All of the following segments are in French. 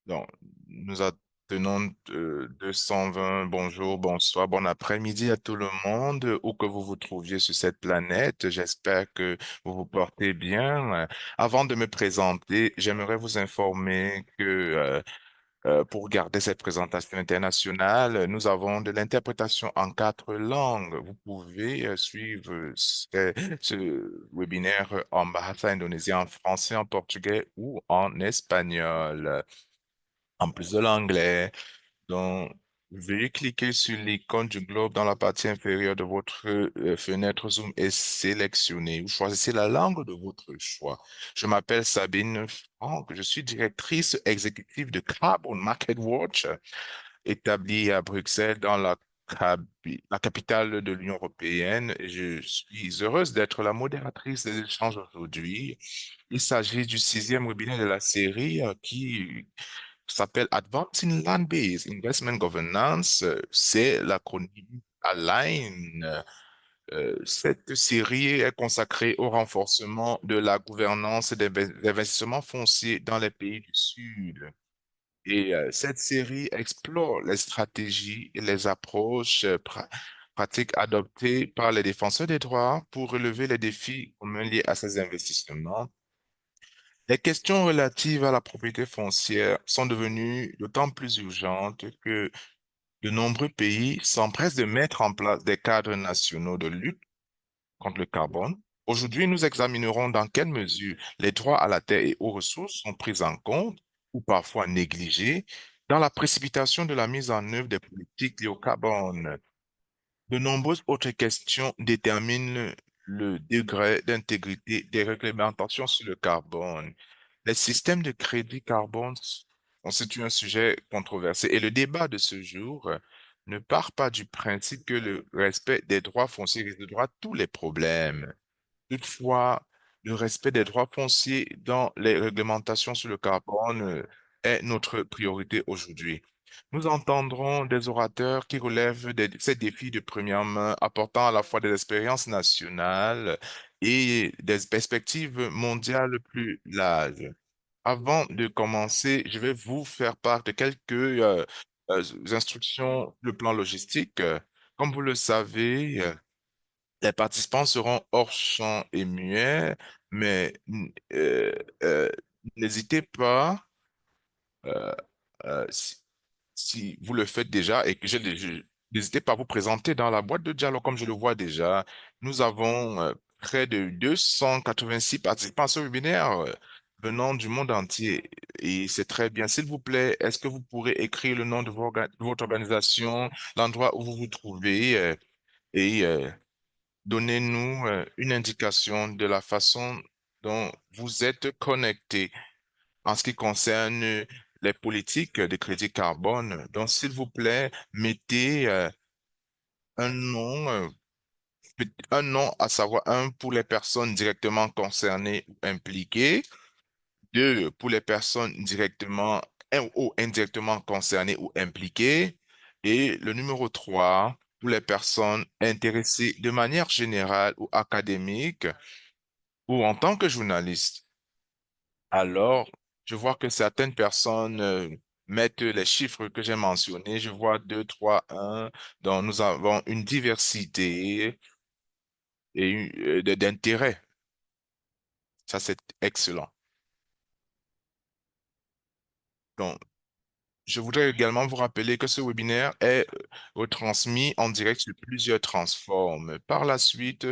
Donc, nous attendons 220 bonjour, bonsoir, bon après-midi à tout le monde, où que vous vous trouviez sur cette planète. J'espère que vous vous portez bien. Avant de me présenter, j'aimerais vous informer que pour garder cette présentation internationale, nous avons de l'interprétation en quatre langues. Vous pouvez suivre ce webinaire en bahasa indonésien, en français, en portugais ou en espagnol en plus de l'anglais. Donc, veuillez cliquer sur l'icône du globe dans la partie inférieure de votre fenêtre Zoom et sélectionnez. Vous choisissez la langue de votre choix. Je m'appelle Sabine Franck, je suis directrice exécutive de Carbon Market Watch, établie à Bruxelles dans la capitale de l'Union européenne. Et je suis heureuse d'être la modératrice des échanges aujourd'hui. Il s'agit du sixième webinaire de la série qui s'appelle Advancing Land-Based Investment Governance. C'est l'acronyme ALIGN. Cette série est consacrée au renforcement de la gouvernance des investissements fonciers dans les pays du Sud. Et cette série explore les stratégies et les approches pratiques adoptées par les défenseurs des droits pour relever les défis communs liés à ces investissements. Les questions relatives à la propriété foncière sont devenues d'autant plus urgentes que de nombreux pays s'empressent de mettre en place des cadres nationaux de lutte contre le carbone. Aujourd'hui, nous examinerons dans quelle mesure les droits à la terre et aux ressources sont pris en compte ou parfois négligés dans la précipitation de la mise en œuvre des politiques liées au carbone. De nombreuses autres questions déterminent le degré d'intégrité des réglementations sur le carbone. Les systèmes de crédit carbone constituent un sujet controversé et le débat de ce jour ne part pas du principe que le respect des droits fonciers résoudra tous les problèmes. Toutefois, le respect des droits fonciers dans les réglementations sur le carbone est notre priorité aujourd'hui. Nous entendrons des orateurs qui relèvent ces défis de première main, apportant à la fois des expériences nationales et des perspectives mondiales plus larges. Avant de commencer, je vais vous faire part de quelques instructions sur le plan logistique. Comme vous le savez, les participants seront hors champ et muets, mais euh, euh, n'hésitez pas, euh, si, si vous le faites déjà et que n'hésitez pas à vous présenter dans la boîte de dialogue comme je le vois déjà. Nous avons près de 286 participants à ce webinaire venant du monde entier et c'est très bien. S'il vous plaît, est-ce que vous pourrez écrire le nom de de votre organisation, l'endroit où vous vous trouvez et donnez-nous une indication de la façon dont vous êtes connecté en ce qui concerne les politiques de crédit carbone. Donc, s'il vous plaît, mettez un nom, un nom, à savoir un pour les personnes directement concernées ou impliquées, deux pour les personnes directement ou indirectement concernées ou impliquées, et le numéro trois pour les personnes intéressées de manière générale ou académique ou en tant que journaliste. Alors, je vois que certaines personnes mettent les chiffres que j'ai mentionnés. Je vois 2, 3, 1. Donc, nous avons une diversité et d'intérêts. Ça, c'est excellent. Donc, je voudrais également vous rappeler que ce webinaire est retransmis en direct sur plusieurs transformes. Par la suite,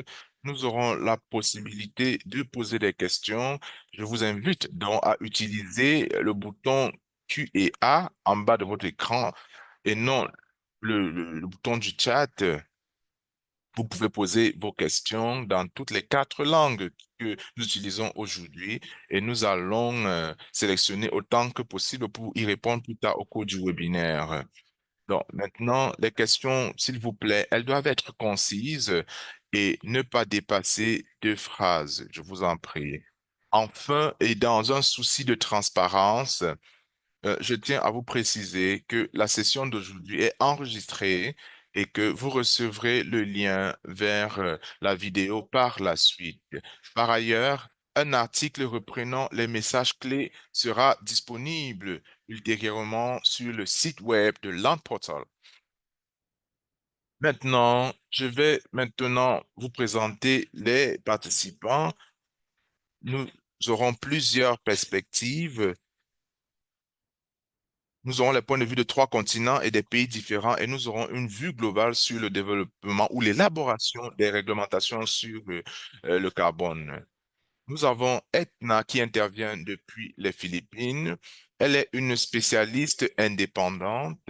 nous aurons la possibilité de poser des questions. Je vous invite donc à utiliser le bouton Q&A en bas de votre écran et non le bouton du chat. Vous pouvez poser vos questions dans toutes les quatre langues que nous utilisons aujourd'hui et nous allons sélectionner autant que possible pour y répondre plus tard au cours du webinaire. Donc, maintenant, les questions, s'il vous plaît, elles doivent être concises et ne pas dépasser deux phrases, je vous en prie. Enfin, et dans un souci de transparence, je tiens à vous préciser que la session d'aujourd'hui est enregistrée et que vous recevrez le lien vers la vidéo par la suite. Par ailleurs, un article reprenant les messages clés sera disponible ultérieurement sur le site web de Land Portal. Maintenant, je vais maintenant vous présenter les participants. Nous aurons plusieurs perspectives. Nous aurons les points de vue de trois continents et des pays différents et nous aurons une vue globale sur le développement ou l'élaboration des réglementations sur le carbone. Nous avons Etna qui intervient depuis les Philippines. Elle est une spécialiste indépendante.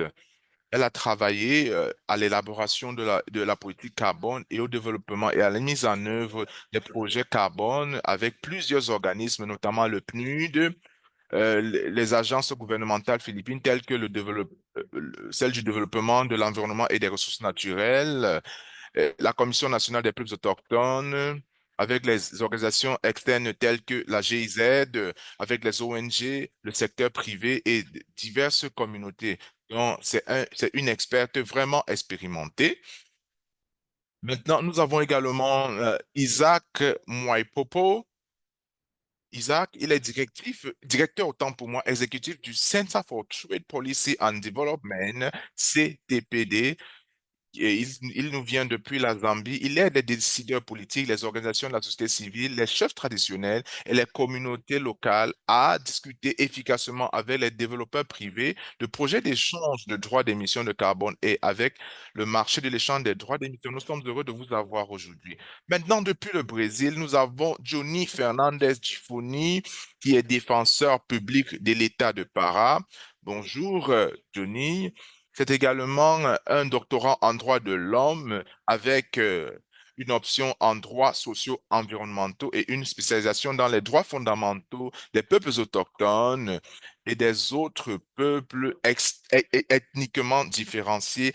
Elle a travaillé à l'élaboration de la politique carbone et au développement et à la mise en œuvre des projets carbone avec plusieurs organismes, notamment le PNUD, les agences gouvernementales philippines telles que celle du développement de l'environnement et des ressources naturelles, la Commission nationale des peuples autochtones, avec les organisations externes telles que la GIZ, avec les ONG, le secteur privé et diverses communautés. Donc, c'est une experte vraiment expérimentée. Maintenant, nous avons également Isaac Mwaipopo. Isaac, il est directeur autant pour moi, exécutif du Center for Trade Policy and Development, CTPD, et il nous vient depuis la Zambie. Il aide les décideurs politiques, les organisations de la société civile, les chefs traditionnels et les communautés locales à discuter efficacement avec les développeurs privés de projets d'échange de droits d'émission de carbone et avec le marché de l'échange des droits d'émission. Nous sommes heureux de vous avoir aujourd'hui. Maintenant, depuis le Brésil, nous avons Johnny Fernandez Gifoni, qui est défenseur public de l'État de Pará. Bonjour, Johnny. C'est également un doctorat en droit de l'homme avec une option en droits sociaux environnementaux et une spécialisation dans les droits fondamentaux des peuples autochtones et des autres peuples ethniquement différenciés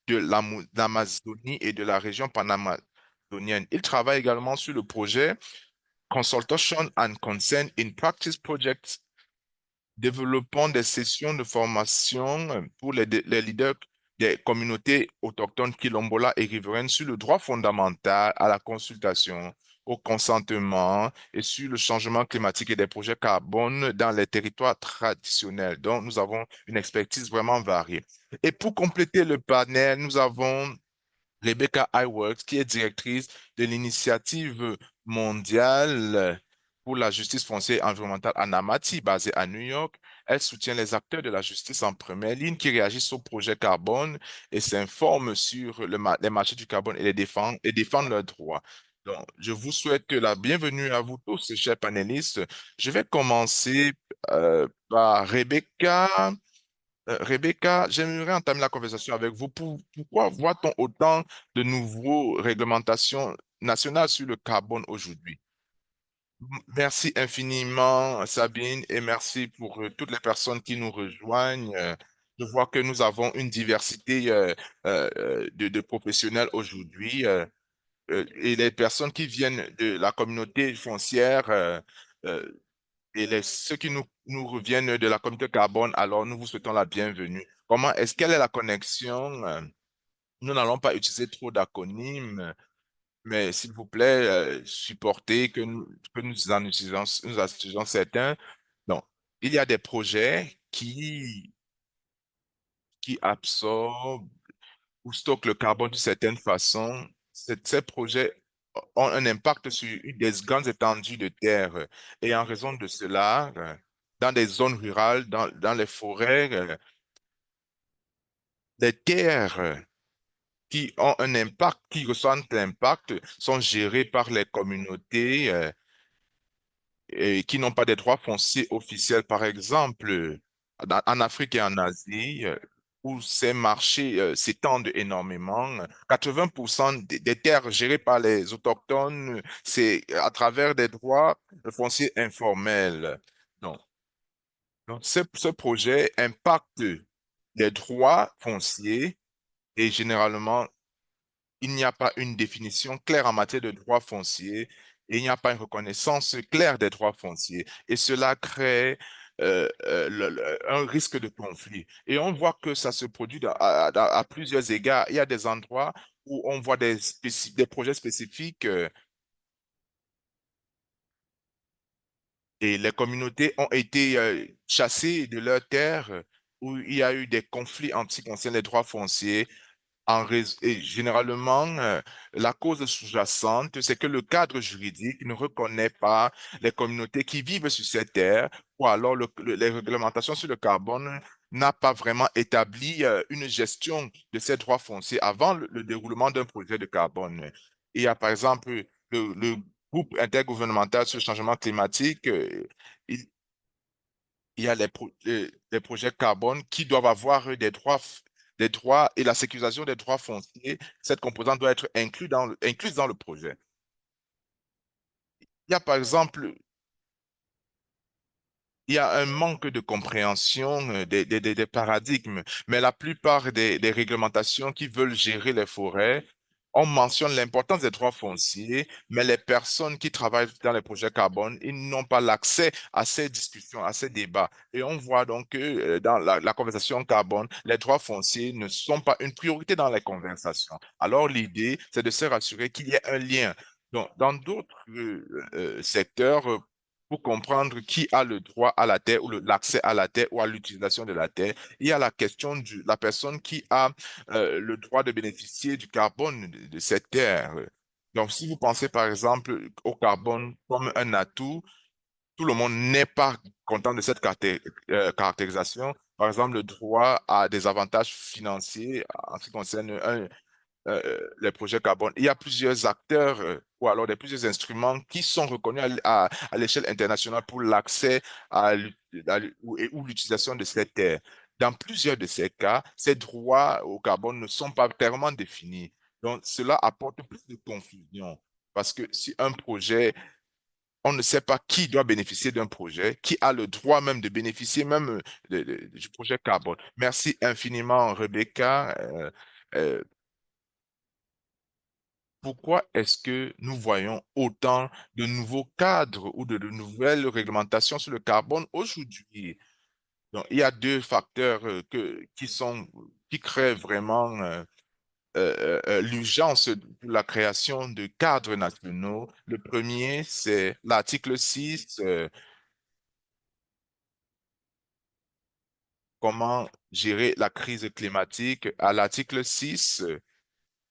de l'Amazonie et de la région panamazonienne. Il travaille également sur le projet Consultation and Consent in Practice Project. Développons des sessions de formation pour les leaders des communautés autochtones quilombola et riveraines sur le droit fondamental à la consultation, au consentement et sur le changement climatique et des projets carbone dans les territoires traditionnels. Donc, nous avons une expertise vraiment variée. Et pour compléter le panel, nous avons Rebecca Iwerks, qui est directrice de l'initiative mondiale pour la justice foncière et environnementale Anamati, basée à New York. Elle soutient les acteurs de la justice en première ligne qui réagissent au projet carbone et s'informent sur les marchés du carbone et défendent leurs droits. Donc, je vous souhaite la bienvenue à vous tous, chers panélistes. Je vais commencer par Rebecca. Rebecca, j'aimerais entamer la conversation avec vous. Pourquoi voit-on autant de nouveaux réglementations nationales sur le carbone aujourd'hui? Merci infiniment, Sabine, et merci pour toutes les personnes qui nous rejoignent. Je vois que nous avons une diversité de professionnels aujourd'hui et les personnes qui viennent de la communauté foncière. Et ceux qui nous reviennent de la communauté carbone, alors nous vous souhaitons la bienvenue. Quelle est la connexion? Nous n'allons pas utiliser trop d'acronymes, mais s'il vous plaît, supportez que nous en utilisons certains. Donc, il y a des projets qui absorbent ou stockent le carbone d'une certaine façon. Ces projets ont un impact sur des grandes étendues de terre. Et en raison de cela, dans des zones rurales, dans les forêts, les terres qui ont un impact, qui ressentent l'impact, sont gérées par les communautés et qui n'ont pas des droits fonciers officiels. Par exemple, en Afrique et en Asie, où ces marchés s'étendent énormément, 80% des terres gérées par les autochtones, c'est à travers des droits fonciers informels. Donc, ce projet impacte les droits fonciers et généralement il n'y a pas une définition claire en matière de droits fonciers et il n'y a pas une reconnaissance claire des droits fonciers. Et cela crée un risque de conflit. Et on voit que ça se produit à plusieurs égards. Il y a des endroits où on voit des projets spécifiques Et les communautés ont été chassées de leurs terres où il y a eu des conflits en ce qui concerne les droits fonciers. Et généralement, la cause sous-jacente, c'est que le cadre juridique ne reconnaît pas les communautés qui vivent sur ces terres, ou alors les réglementations sur le carbone n'a pas vraiment établi une gestion de ces droits fonciers avant le déroulement d'un projet de carbone. Il y a par exemple le groupe intergouvernemental sur le changement climatique. Il y a les projets carbone qui doivent avoir des droits et la sécurisation des droits fonciers. Cette composante doit être incluse dans le projet. Il y a par exemple il y a un manque de compréhension des paradigmes, mais la plupart des réglementations qui veulent gérer les forêts, on mentionne l'importance des droits fonciers, mais les personnes qui travaillent dans les projets carbone, ils n'ont pas l'accès à ces discussions, à ces débats. Et on voit donc que dans la conversation carbone, les droits fonciers ne sont pas une priorité dans les conversations. Alors l'idée, c'est de se rassurer qu'il y ait un lien. Donc, dans d'autres secteurs, pour comprendre qui a le droit à la terre ou l'accès à la terre ou à l'utilisation de la terre. Il y a la question de la personne qui a le droit de bénéficier du carbone de cette terre. Donc, si vous pensez par exemple au carbone comme un atout, tout le monde n'est pas content de cette caractérisation. Par exemple, le droit à des avantages financiers en ce qui concerne les projets carbone. Il y a plusieurs acteurs ou alors plusieurs instruments qui sont reconnus à l'échelle internationale pour l'accès ou l'utilisation de ces terres. Dans plusieurs de ces cas, ces droits au carbone ne sont pas clairement définis. Donc, cela apporte plus de confusion parce que si un projet, on ne sait pas qui doit bénéficier d'un projet, qui a le droit même de bénéficier même du projet carbone. Merci infiniment, Rebecca. Pourquoi est-ce que nous voyons autant de nouveaux cadres ou de nouvelles réglementations sur le carbone aujourd'hui? Donc, il y a deux facteurs qui créent vraiment l'urgence pour la création de cadres nationaux. Le premier, c'est l'article 6, comment gérer la crise climatique. À l'article 6,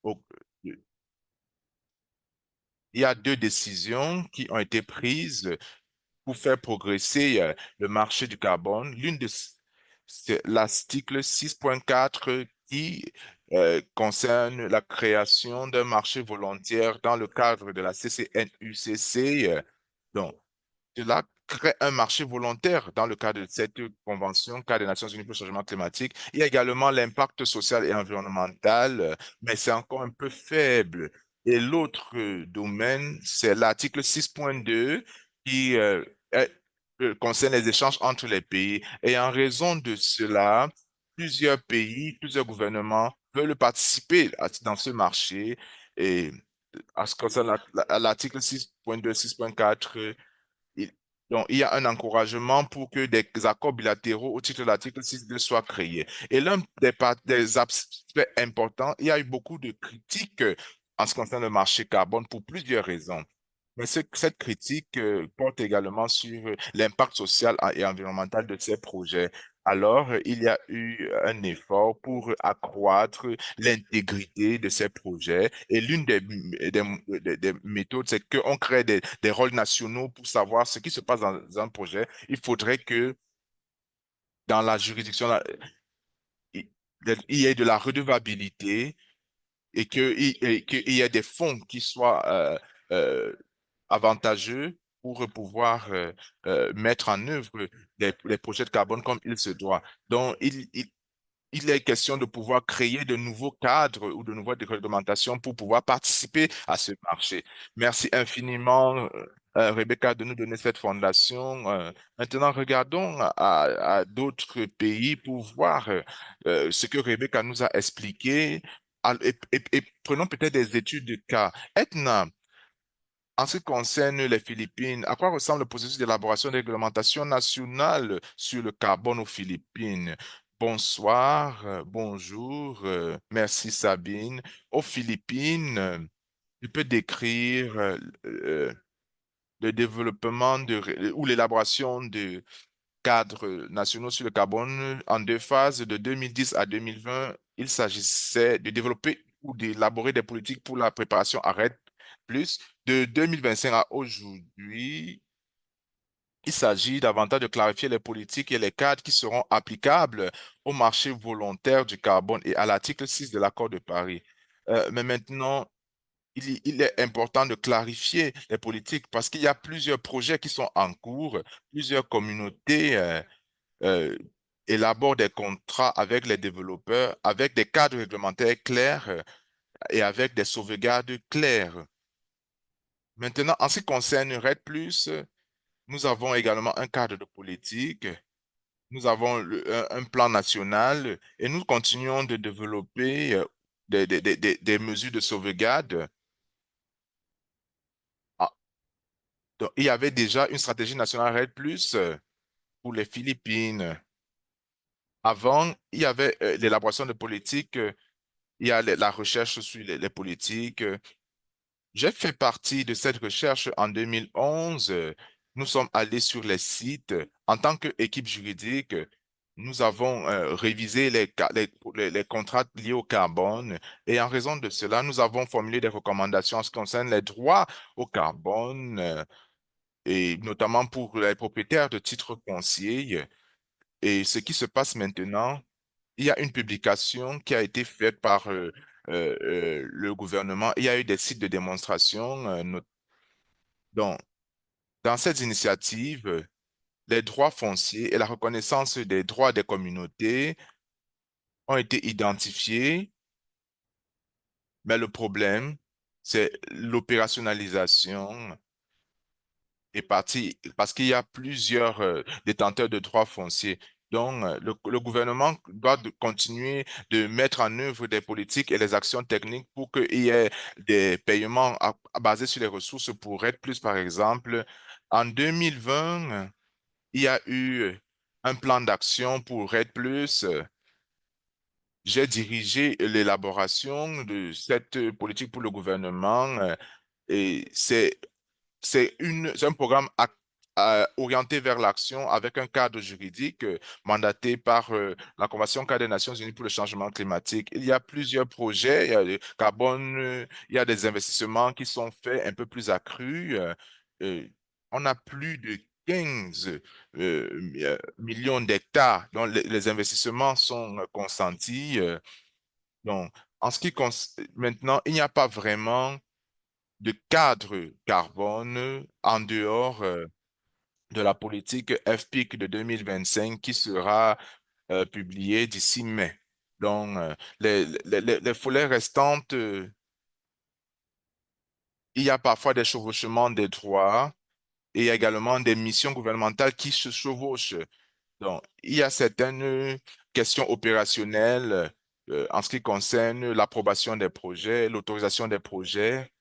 au- il y a deux décisions qui ont été prises pour faire progresser le marché du carbone. C'est l'article 6.4 qui concerne la création d'un marché volontaire dans le cadre de la CCNUCC. Donc, cela crée un marché volontaire dans le cadre de cette convention, cadre des Nations Unies pour le changement climatique. Il y a également l'impact social et environnemental, mais c'est encore un peu faible. Et l'autre domaine, c'est l'article 6.2 qui est- concerne les échanges entre les pays. Et en raison de cela, plusieurs pays, plusieurs gouvernements veulent participer dans ce marché. Et en ce qui concerne l'article 6.2, 6.4, il, donc, il y a un encouragement pour que des accords bilatéraux au titre de l'article 6.2 soient créés. Et l'un des aspects importants, il y a eu beaucoup de critiques en ce qui concerne le marché carbone pour plusieurs raisons. Mais cette critique porte également sur l'impact social et environnemental de ces projets. Alors, il y a eu un effort pour accroître l'intégrité de ces projets. Et l'une des méthodes, c'est qu'on crée des rôles nationaux pour savoir ce qui se passe dans un projet. Il faudrait que dans la juridiction, il il y ait de la redevabilité et qu'il y ait des fonds qui soient euh, avantageux pour pouvoir mettre en œuvre les projets de carbone comme il se doit. Donc, il est question de pouvoir créer de nouveaux cadres ou de nouvelles réglementations pour pouvoir participer à ce marché. Merci infiniment, Rebecca, de nous donner cette fondation. Maintenant, regardons à d'autres pays pour voir ce que Rebecca nous a expliqué. Et prenons peut-être des études de cas. Edna, en ce qui concerne les Philippines, à quoi ressemble le processus d'élaboration de réglementation nationale sur le carbone aux Philippines? Bonsoir, bonjour, merci Sabine. Aux Philippines, tu peux décrire le développement ou l'élaboration de cadres nationaux sur le carbone en deux phases de 2010 à 2020. Il s'agissait de développer ou d'élaborer des politiques pour la préparation à RED+. De 2025 à aujourd'hui, il s'agit davantage de clarifier les politiques et les cadres qui seront applicables au marché volontaire du carbone et à l'article 6 de l'accord de Paris. Mais maintenant, il est important de clarifier les politiques parce qu'il y a plusieurs projets qui sont en cours, plusieurs communautés euh, élaborent des contrats avec les développeurs, avec des cadres réglementaires clairs et avec des sauvegardes claires. Maintenant, en ce qui concerne RED+, nous avons également un cadre de politique, nous avons un plan national et nous continuons de développer des mesures de sauvegarde. Ah, donc, il y avait déjà une stratégie nationale RED+ pour les Philippines. Avant, il y avait l'élaboration de politiques, il y a la recherche sur les politiques. J'ai fait partie de cette recherche en 2011. Nous sommes allés sur les sites. En tant qu'équipe juridique, nous avons révisé les contrats liés au carbone et en raison de cela, nous avons formulé des recommandations en ce qui concerne les droits au carbone et notamment pour les propriétaires de titres fonciers. Et ce qui se passe maintenant, il y a une publication qui a été faite par le gouvernement. Il y a eu des sites de démonstration. Donc, dans cette initiative, les droits fonciers et la reconnaissance des droits des communautés ont été identifiés, mais le problème, c'est l'opérationnalisation est parti parce qu'il y a plusieurs détenteurs de droits fonciers. Donc, le gouvernement doit continuer de mettre en œuvre des politiques et des actions techniques pour qu'il y ait des paiements basés sur les ressources pour être plus, par exemple. En 2020, il y a eu un plan d'action pour être plus. J'ai dirigé l'élaboration de cette politique pour le gouvernement et c'est un programme orienté vers l'action avec un cadre juridique mandaté par la Convention cadre des Nations Unies pour le changement climatique. Il y a plusieurs projets, il y a le carbone, il y a des investissements qui sont faits un peu plus accrus. Euh, on a plus de 15 millions d'hectares dont les investissements sont consentis. Donc, en ce qui concerne maintenant, il n'y a pas vraiment de cadre carbone en dehors de la politique FPIC de 2025 qui sera publiée d'ici mai. Donc, les foulées restantes, il y a parfois des chevauchements des droits et il y a également des missions gouvernementales qui se chevauchent. Donc, il y a certaines questions opérationnelles en ce qui concerne l'approbation des projets, l'autorisation des projets.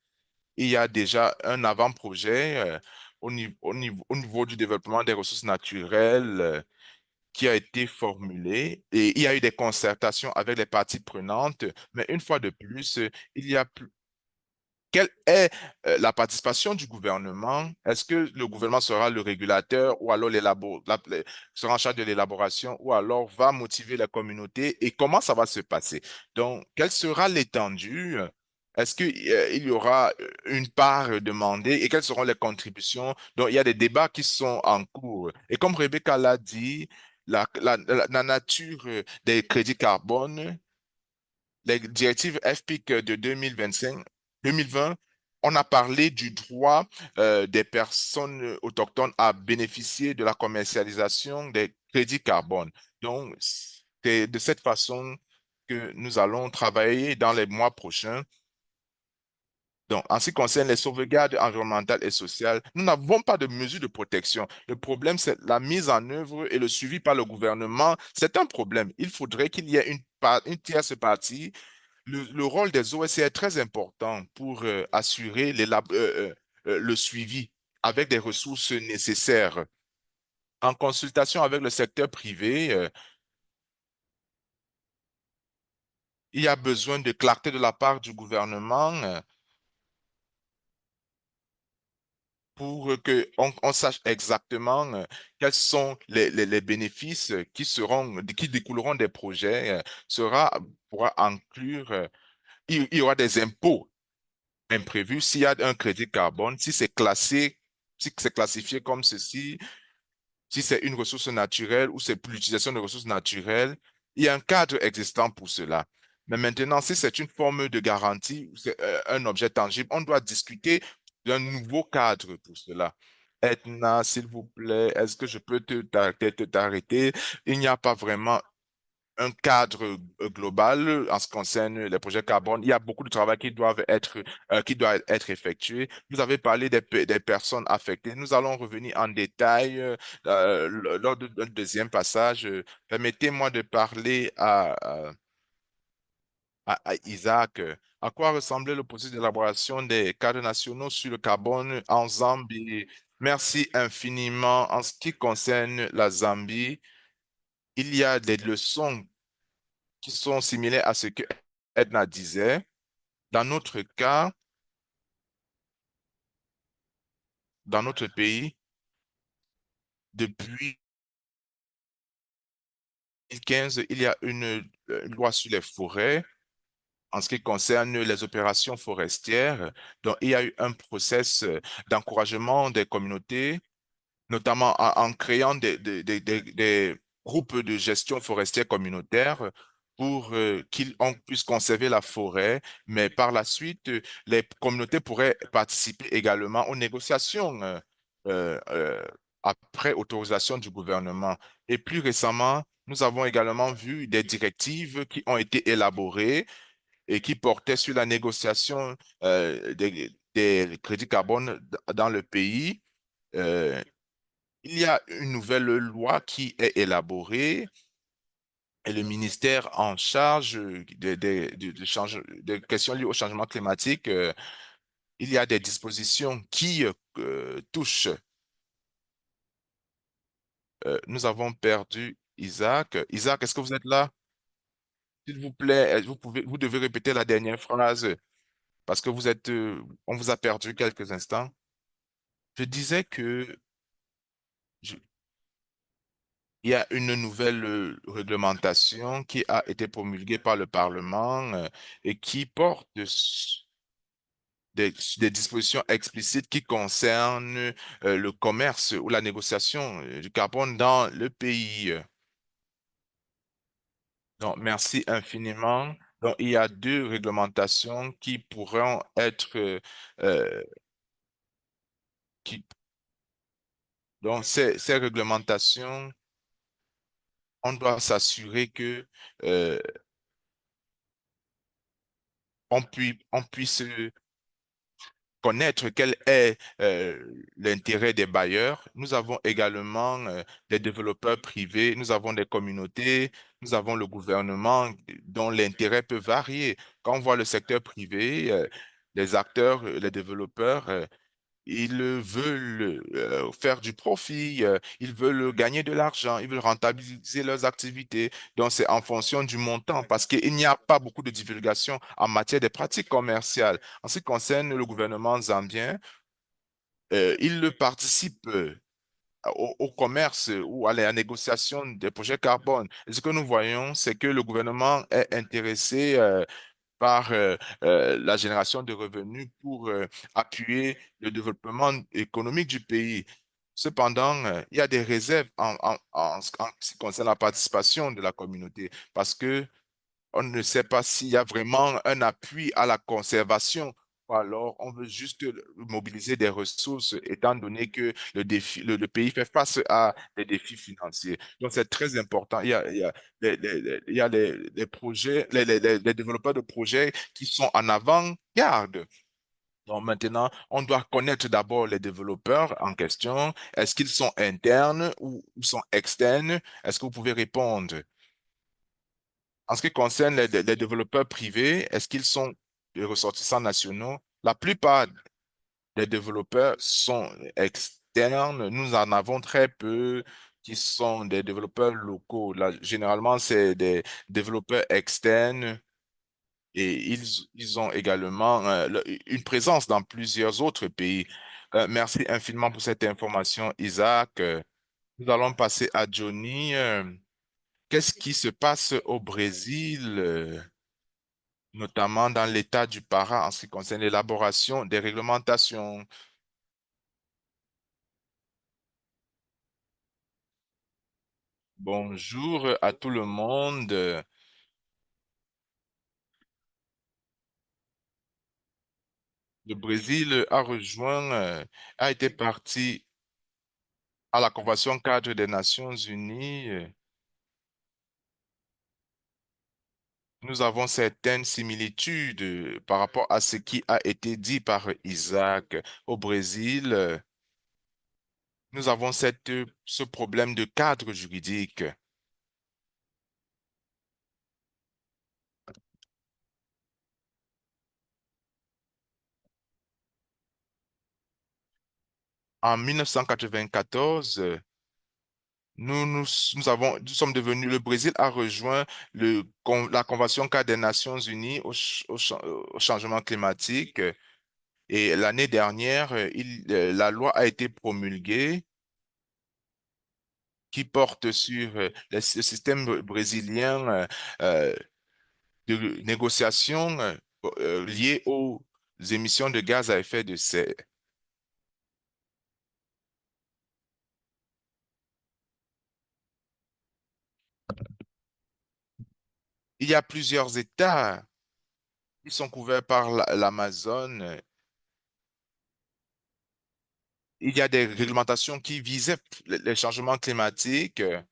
Il y a déjà un avant-projet au niveau du développement des ressources naturelles qui a été formulé et il y a eu des concertations avec les parties prenantes, mais une fois de plus, il y a quelle est la participation du gouvernement? Est-ce que le gouvernement sera le régulateur ou alors sera en charge de l'élaboration ou alors va motiver la communauté et comment ça va se passer? Donc, quelle sera l'étendue? Est-ce qu'il y aura une part demandée et quelles seront les contributions? Donc, il y a des débats qui sont en cours. Et comme Rebecca l'a dit, la nature des crédits carbone les directives FPIC de 2020, on a parlé du droit des personnes autochtones à bénéficier de la commercialisation des crédits carbone. Donc, c'est de cette façon que nous allons travailler dans les mois prochains. Donc, en ce qui concerne les sauvegardes environnementales et sociales, nous n'avons pas de mesures de protection. Le problème, c'est la mise en œuvre et le suivi par le gouvernement. C'est un problème. Il faudrait qu'il y ait une tierce partie le rôle des OSC est très important pour assurer le suivi avec des ressources nécessaires. En consultation avec le secteur privé, il y a besoin de clarté de la part du gouvernement. pour que on sache exactement quels sont les bénéfices qui découleront des projets, pourra inclure, il y aura des impôts imprévus s'il y a un crédit carbone, si c'est classé, si c'est classifié comme ceci, si c'est une ressource naturelle ou c'est pour l'utilisation de ressources naturelles, il y a un cadre existant pour cela. Mais maintenant, si c'est une forme de garantie, ou c'est un objet tangible, on doit discuter d'un nouveau cadre pour cela. Edna, s'il vous plaît, est-ce que je peux t'arrêter? Il n'y a pas vraiment un cadre global en ce qui concerne les projets carbone. Il y a beaucoup de travail qui doit être effectué. Vous avez parlé des personnes affectées. Nous allons revenir en détail lors d'un deuxième passage. Permettez-moi de parler à Isaac. À quoi ressemblait le processus d'élaboration des cadres nationaux sur le carbone en Zambie? Merci infiniment. En ce qui concerne la Zambie, il y a des leçons qui sont similaires à ce que Edna disait. Dans notre cas, dans notre pays, depuis 2015, il y a une loi sur les forêts en ce qui concerne les opérations forestières. Donc, il y a eu un process d'encouragement des communautés notamment en créant des groupes de gestion forestière communautaire pour qu'on puisse conserver la forêt, mais par la suite, les communautés pourraient participer également aux négociations euh, euh, après autorisation du gouvernement. Et plus récemment, nous avons également vu des directives qui ont été élaborées et qui portaient sur la négociation des crédits carbone dans le pays. Euh, il y a une nouvelle loi qui est élaborée et le ministère en charge des questions liées au changement climatique, il y a des dispositions qui touchent. Nous avons perdu Isaac. Isaac, est-ce que vous êtes là? S'il vous plaît, vous devez répéter la dernière phrase parce que on vous a perdu quelques instants. Je disais que je- il y a une nouvelle réglementation qui a été promulguée par le Parlement et qui porte des dispositions explicites qui concernent le commerce ou la négociation du carbone dans le pays. Donc, merci infiniment. Donc, il y a deux réglementations qui pourront être euh, qui, donc ces réglementations, on doit s'assurer que on puisse connaître quel est l'intérêt des bailleurs. Nous avons également des développeurs privés, nous avons des communautés, nous avons le gouvernement dont l'intérêt peut varier. Quand on voit le secteur privé, les acteurs, les développeurs, ils veulent faire du profit, ils veulent gagner de l'argent, ils veulent rentabiliser leurs activités. Donc, c'est en fonction du montant parce qu'il n'y a pas beaucoup de divulgation en matière de pratiques commerciales. En ce qui concerne le gouvernement zambien, il participe au commerce ou à la négociation des projets carbone. Et ce que nous voyons, c'est que le gouvernement est intéressé par la génération de revenus pour appuyer le développement économique du pays. Cependant, il y a des réserves en ce qui concerne la participation de la communauté parce que on ne sait pas s'il y a vraiment un appui à la conservation ou alors on veut juste mobiliser des ressources étant donné que le pays fait face à des défis financiers. Donc, c'est très important. Il y a les projets, les développeurs de projets qui sont en avant-garde. Donc maintenant, on doit connaître d'abord les développeurs en question. Est-ce qu'ils sont internes ou ils sont externes? Est-ce que vous pouvez répondre? En ce qui concerne les développeurs privés, est-ce qu'ils sont des ressortissants nationaux? La plupart des développeurs sont externes. Nous en avons très peu qui sont des développeurs locaux. Là, généralement, c'est des développeurs externes et ils ont également une présence dans plusieurs autres pays. Merci infiniment pour cette information, Isaac. Nous allons passer à Johnny. Qu'est-ce qui se passe au Brésil, notamment dans l'État du Pará en ce qui concerne l'élaboration des réglementations? Bonjour à tout le monde. Le Brésil a rejoint, a été parti à la Convention cadre des Nations Unies. Nous avons certaines similitudes par rapport à ce qui a été dit par Isaac. Au Brésil, nous avons ce problème de cadre juridique. En 1994, nous sommes devenus, le Brésil a rejoint la Convention cadre des Nations Unies au changement climatique. Et l'année dernière, la loi a été promulguée qui porte sur le système brésilien euh, de négociation liées aux émissions de gaz à effet de serre. Il y a plusieurs États qui sont couverts par l'Amazone. Il y a des réglementations qui visaient les changements climatiques. Et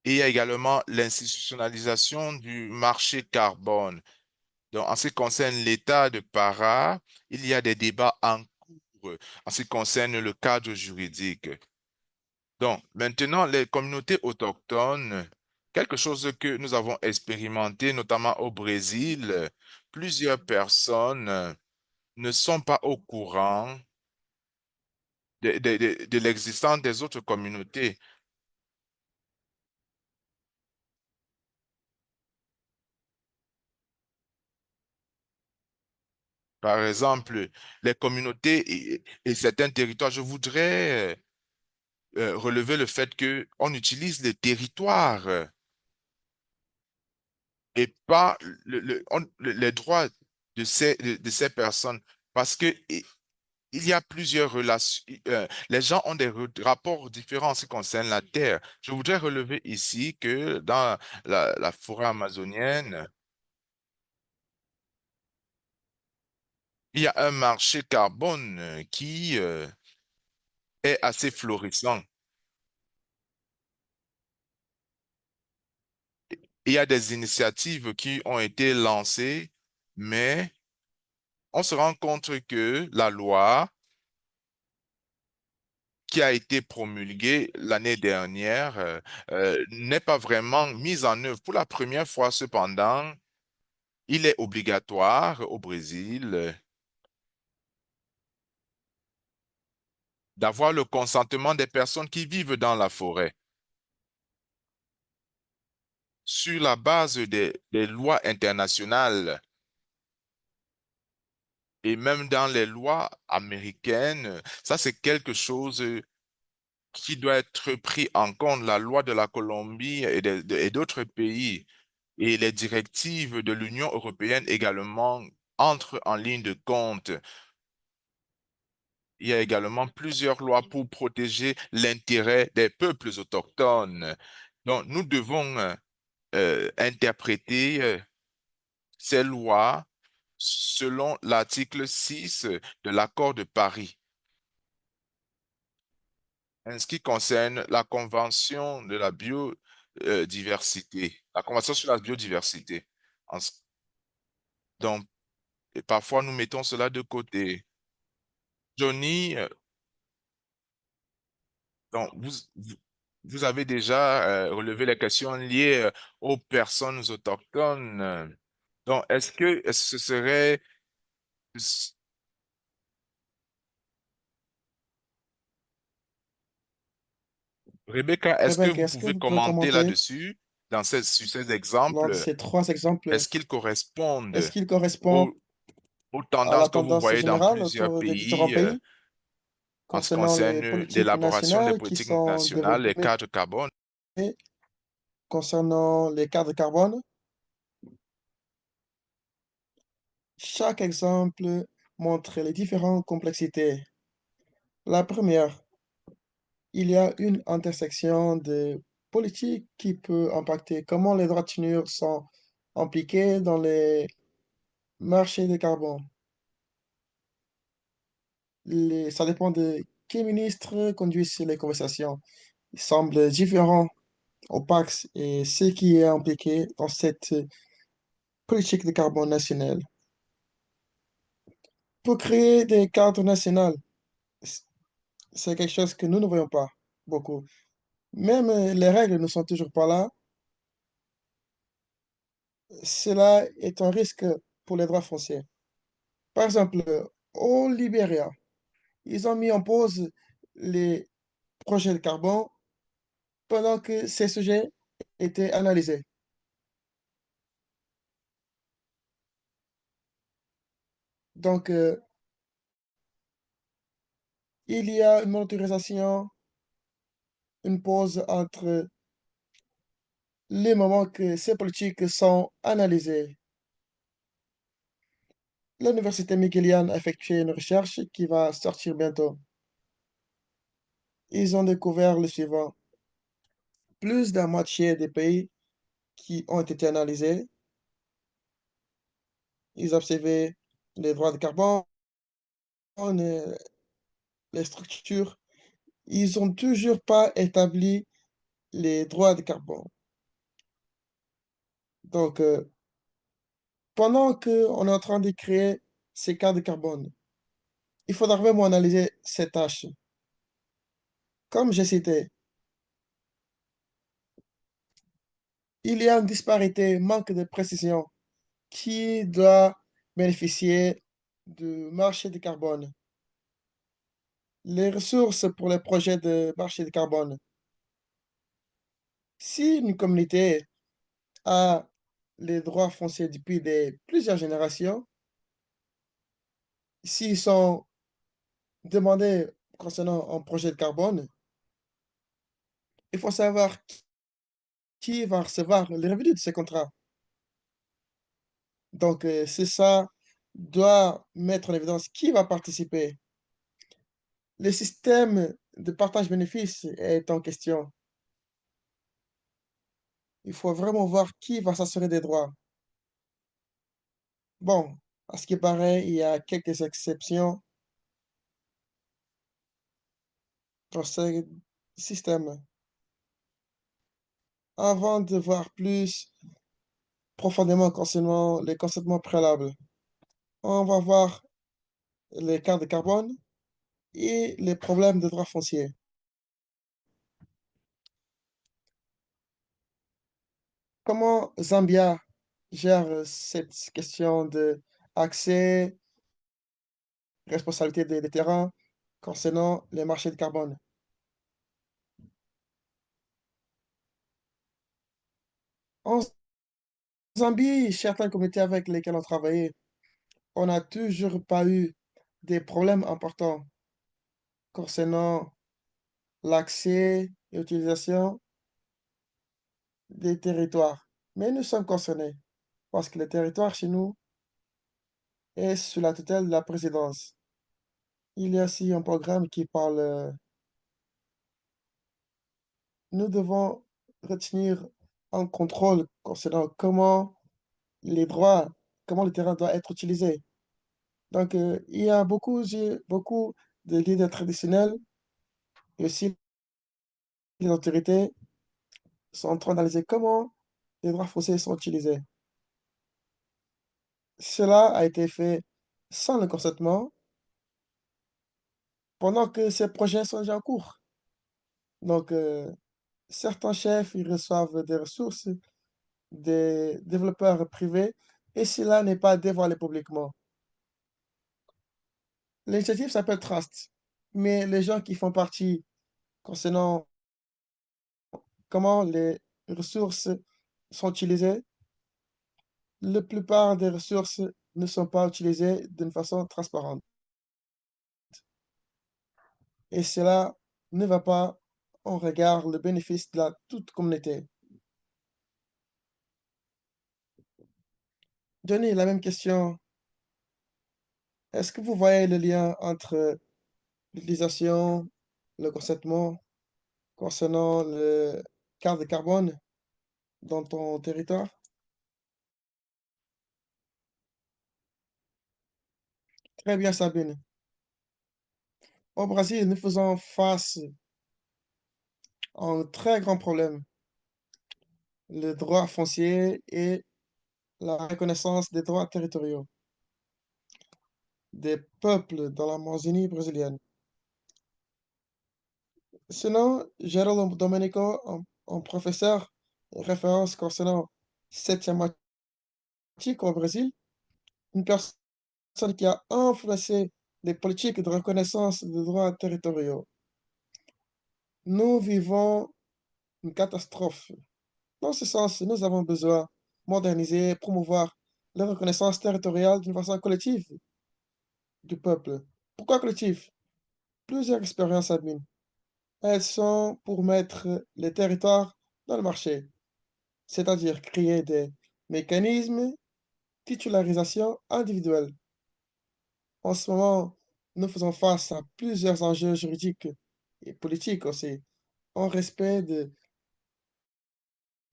il y a également l'institutionnalisation du marché carbone. Donc, en ce qui concerne l'État de Pará, il y a des débats en cours en ce qui concerne le cadre juridique. Donc, maintenant, les communautés autochtones, quelque chose que nous avons expérimenté, notamment au Brésil, plusieurs personnes ne sont pas au courant de l'existence des autres communautés. Par exemple, les communautés et certains territoires, je voudrais relever le fait que on utilise les territoires et pas les droits de ces personnes parce que il y a plusieurs relations. Les gens ont des rapports différents en ce qui concerne la terre. Je voudrais relever ici que dans la forêt amazonienne, il y a un marché carbone qui est assez florissant. Il y a des initiatives qui ont été lancées, mais on se rend compte que la loi qui a été promulguée l'année dernière n'est pas vraiment mise en œuvre. Pour la première fois, cependant, il est obligatoire au Brésil d'avoir le consentement des personnes qui vivent dans la forêt sur la base des lois internationales et même dans les lois américaines. Ça, c'est quelque chose qui doit être pris en compte, la loi de la Colombie et d'autres pays et les directives de l'Union européenne également entrent en ligne de compte. Il y a également plusieurs lois pour protéger l'intérêt des peuples autochtones. Donc, nous devons interpréter ces lois selon l'article 6 de l'accord de Paris. En ce qui concerne la Convention de la biodiversité, la Convention sur la biodiversité. En ce- Donc, et parfois, nous mettons cela de côté. Johnny, donc, vous avez déjà relevé les questions liées aux personnes autochtones. Donc, est-ce que ce serait, Rebecca, est-ce que Rebecca, vous est-ce que pouvez vous pouvez commenter commenter là-dessus, sur ces lors de exemples? ces trois exemples? Est-ce qu'ils Est-ce correspondent qu'ils correspondent aux, aux à tendances la que vous tendance voyez dans générale plusieurs autour des différents pays? pays? En ce qui concernant concerne les politiques l'élaboration des nationales qui politiques sont nationales, les développées cadres carbone, concernant les cadres carbone. Chaque exemple montre les différentes complexités. La première, il y a une intersection de politiques qui peut impacter comment les droits de tenure sont impliqués dans les marchés de carbone. Ça dépend de quels ministres conduisent les conversations. Il semble différent, opaque et ce qui est impliqué dans cette politique de carbone nationale. Pour créer des cadres nationaux, c- c'est quelque chose que nous ne voyons pas beaucoup. Même les règles ne sont toujours pas là. Cela est un risque pour les droits fonciers. Par exemple, au Libéria, ils ont mis en pause les projets de carbone pendant que ces sujets étaient analysés. Donc, il y a une monitorisation, une pause entre les moments que ces politiques sont analysées. L'Université Miguelian a effectué une recherche qui va sortir bientôt. Ils ont découvert le suivant. Plus de la moitié des pays qui ont été analysés, ils observaient les droits de carbone, euh, les structures. Ils n'ont toujours pas établi les droits de carbone. Donc, pendant qu'on est en train de créer ces cas de carbone, il faudra vraiment analyser ces tâches. Comme j'ai cité, il y a une disparité, manque de précision qui doit bénéficier du marché du carbone. Les ressources pour les projets de marché du carbone. Si une communauté a les droits fonciers depuis plusieurs générations, s'ils sont demandés concernant un projet de carbone, il faut savoir qui va recevoir les revenus de ces contrats. Donc, c'est ça doit mettre en évidence qui va participer. Le système de partage bénéfice est en question. Il faut vraiment voir qui va s'assurer des droits. Bon, à ce qui paraît, il y a quelques exceptions dans ce système. Avant de voir plus profondément concernant les consentements préalables, on va voir les cartes de carbone et les problèmes de droits fonciers. Comment Zambia gère cette question de accès, responsabilité des terrains concernant les marchés de carbone? En Zambie, certaines communautés avec lesquelles on travaillait, on n'a toujours pas eu des problèmes importants concernant l'accès et l'utilisation des territoires. Mais nous sommes concernés parce que le territoire chez nous est sous la tutelle de la présidence. Il y a aussi un programme qui parle, nous devons retenir un contrôle concernant comment les droits, comment le terrain doit être utilisé. Donc, il y a beaucoup de leaders traditionnels et aussi les autorités sont en train d'analyser comment les droits fonciers sont utilisés. Cela a été fait sans le consentement pendant que ces projets sont déjà en cours. Donc, certains chefs, ils reçoivent des ressources des développeurs privés et cela n'est pas dévoilé publiquement. L'initiative s'appelle Trust, mais les gens qui font partie concernant comment les ressources sont utilisées, la plupart des ressources ne sont pas utilisées d'une façon transparente. et cela ne va pas en regard le bénéfice de la toute communauté. Johnny, la même question. Est-ce que vous voyez le lien entre l'utilisation, le consentement concernant le carte de carbone dans ton territoire? Très bien, Sabine. Au Brésil, nous faisons face à un très grand problème, le droit foncier et la reconnaissance des droits territoriaux des peuples dans l'Amazonie brésilienne. Sinon, Geraldo Domenico, un professeur référence concernant cette thématique au Brésil, une personne qui a influencé les politiques de reconnaissance des droits territoriaux. Nous vivons une catastrophe. Dans ce sens, nous avons besoin de moderniser et promouvoir la reconnaissance territoriale d'une façon collective du peuple. Pourquoi collectif? Plusieurs expériences admin. Elles sont pour mettre les territoires dans le marché, c'est-à-dire créer des mécanismes de titularisation individuelle. En ce moment, nous faisons face à plusieurs enjeux juridiques et politiques aussi, en respect de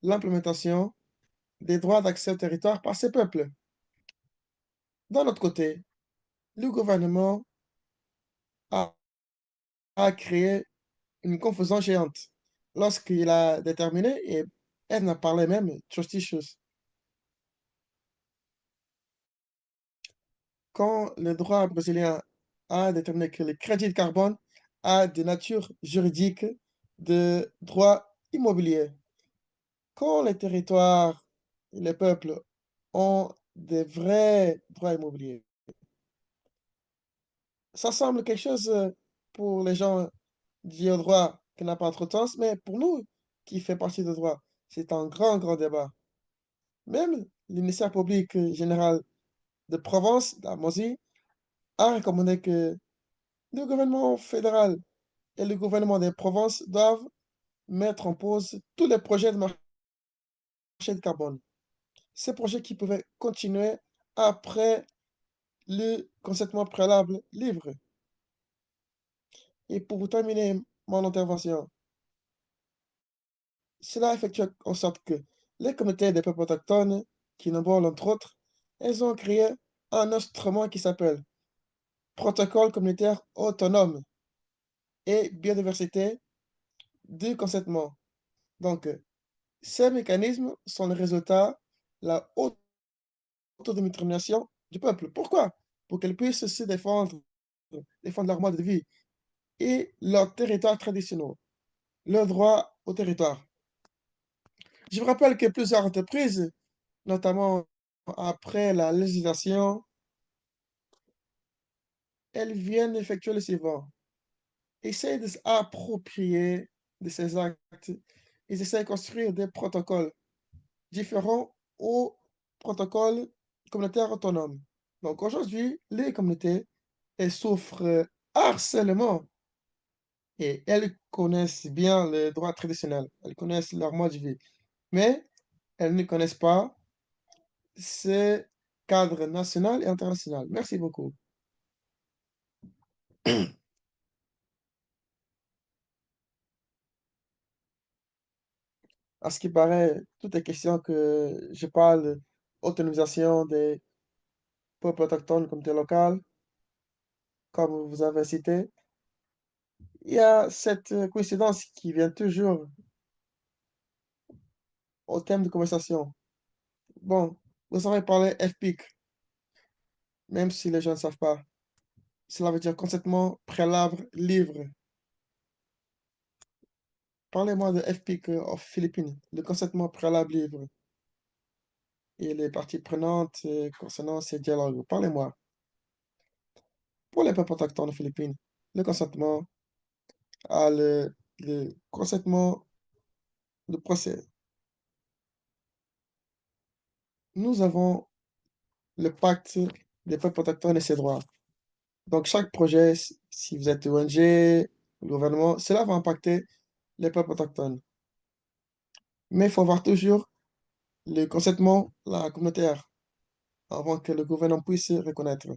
l'implémentation des droits d'accès au territoire par ces peuples. D'un autre côté, le gouvernement a, a créé une confusion géante lorsqu'il a déterminé, et elle en a parlé même, Justice, quand le droit brésilien a déterminé que le crédit de carbone a de nature juridique de droit immobilier. Quand les territoires et les peuples ont des vrais droits immobiliers, ça semble quelque chose pour les gens liés au droit qui n'a pas trop de sens, mais pour nous qui fait partie du droit, c'est un grand, grand débat. Même le ministère public général de Provence, d'Amosie, a recommandé que le gouvernement fédéral et le gouvernement des provinces doivent mettre en pause tous les projets de marché de carbone. Ces projets qui pouvaient continuer après le consentement préalable libre. Et pour terminer mon intervention, cela effectue en sorte que les communautés des peuples autochtones, qui nombreux entre autres, elles ont créé un instrument qui s'appelle Protocole communautaire autonome et biodiversité du consentement. Donc, ces mécanismes sont le résultat de la autodétermination du peuple. Pourquoi? Pour qu'elles puissent se défendre, défendre leur mode de vie et leur territoire traditionnel, leur droit au territoire. Je vous rappelle que plusieurs entreprises, notamment après la législation, elles viennent effectuer le suivant. Essayent de s'approprier de ces actes. Ils essayent de construire des protocoles différents aux protocoles communautaires autonomes. Donc aujourd'hui, les communautés, elles souffrent harcèlement et elles connaissent bien le droit traditionnel. Elles connaissent leur mode de vie. Mais elles ne connaissent pas ce cadre national et international. Merci beaucoup. À ce qui paraît, toutes les questions que je parle, autonomisation des peuples autochtones, communautés locales, comme vous avez cité, il y a cette coïncidence qui vient toujours au thème de conversation. Bon, vous avez parlé FPIC, même si les gens ne savent pas. Cela veut dire consentement préalable libre. Parlez-moi de FPIC aux Philippines, le consentement préalable libre et les parties prenantes concernant ces dialogues. Parlez-moi. Pour les peuples autochtones aux Philippines, le consentement le consentement, le procès. Nous avons le pacte des peuples autochtones et ses droits. Donc, chaque projet, si vous êtes ONG, le gouvernement, cela va impacter les peuples autochtones. Mais il faut voir toujours le consentement la communautaire avant que le gouvernement puisse reconnaître.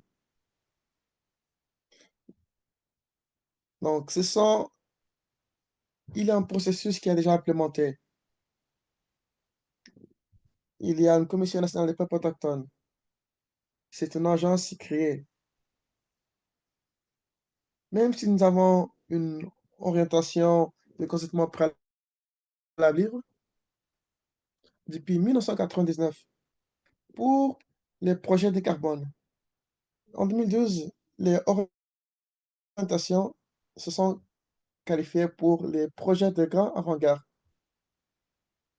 Donc, il y a un processus qui est déjà implémenté. Il y a une Commission nationale des peuples autochtones. C'est une agence créée. Même si nous avons une orientation de consentement préalable depuis 1999 pour les projets de carbone. En 2012, les orientations se sont qualifiées pour les projets de grand avant-garde.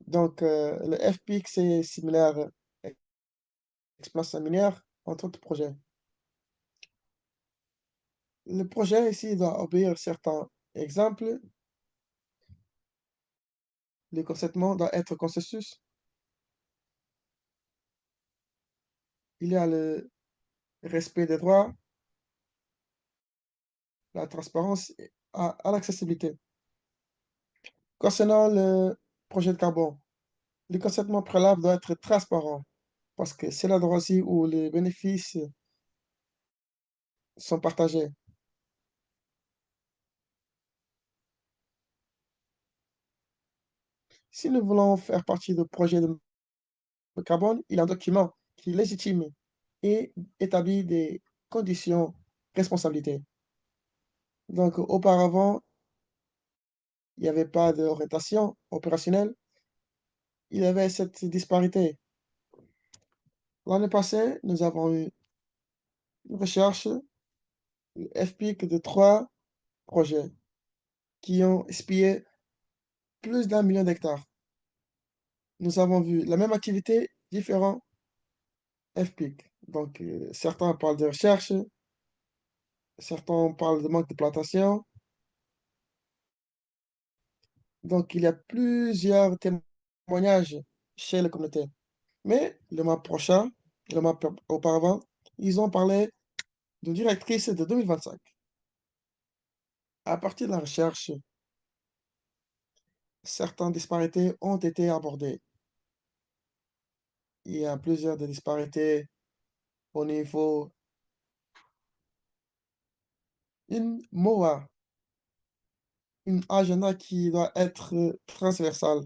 Donc, le FPIC, c'est similaire à exploitation minière entre autres projets. Le projet ici doit obéir certains exemples. Le consentement doit être consensus. Il y a le respect des droits, la transparence et à l'accessibilité. Concernant le projet de carbone, le consentement préalable doit être transparent parce que c'est l'endroit aussi où les bénéfices sont partagés. Si nous voulons faire partie du projet de carbone, il y a un document qui légitime et établit des conditions responsabilité. Donc, auparavant, il n'y avait pas d'orientation opérationnelle, il y avait cette disparité. L'année passée, nous avons eu une recherche FPIC de 3 projets qui ont espié plus d'1 million d'hectares. Nous avons vu la même activité, différents FPIC. Donc, certains parlent de recherche, certains parlent de manque de plantation. Donc, il y a plusieurs témoignages chez les communautés. Mais le mois prochain, le mois auparavant, ils ont parlé d'une directrice de 2025. À partir de la recherche, certaines disparités ont été abordées. Il y a plusieurs de disparités au niveau d'une MOA, une agenda qui doit être transversale,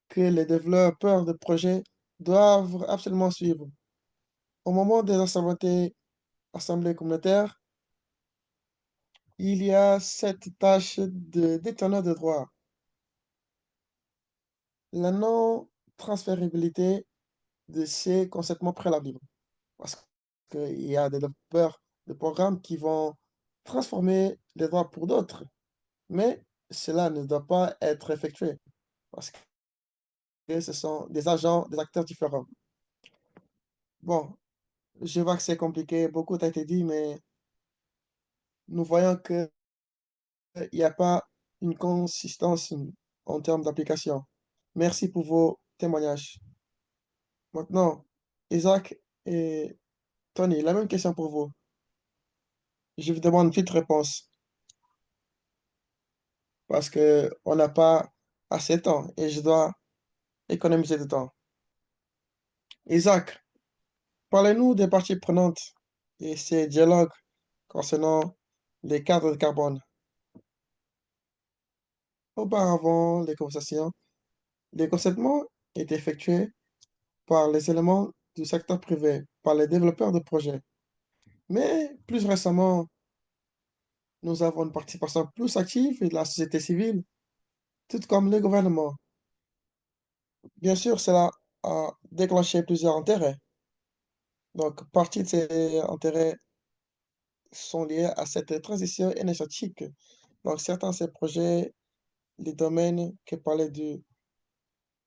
que les développeurs de projets doivent absolument suivre. Au moment des assemblées communautaires, il y a cette tâche de déteneur de droit, la non-transférabilité de ces consentements préalables. Parce qu'il y a des développeurs de programmes qui vont transformer les droits pour d'autres, mais cela ne doit pas être effectué parce que ce sont des agents, des acteurs différents. Bon, je vois que c'est compliqué, beaucoup a été dit, mais nous voyons qu'il n'y a pas une consistance en termes d'application. Merci pour vos témoignages. Maintenant, Isaac et Tony, la même question pour vous. Je vous demande une petite réponse parce que on n'a pas assez de temps et je dois économiser du temps. Isaac, parlez-nous des parties prenantes et ces dialogues concernant les cadres de carbone. Auparavant, les consentements étaient effectués par les éléments du secteur privé, par les développeurs de projets. Mais plus récemment, nous avons une participation plus active de la société civile, tout comme le gouvernement. Bien sûr, cela a déclenché plusieurs intérêts. Donc, partie de ces intérêts sont liés à cette transition énergétique. Donc, certains de ces projets, les domaines que parlait du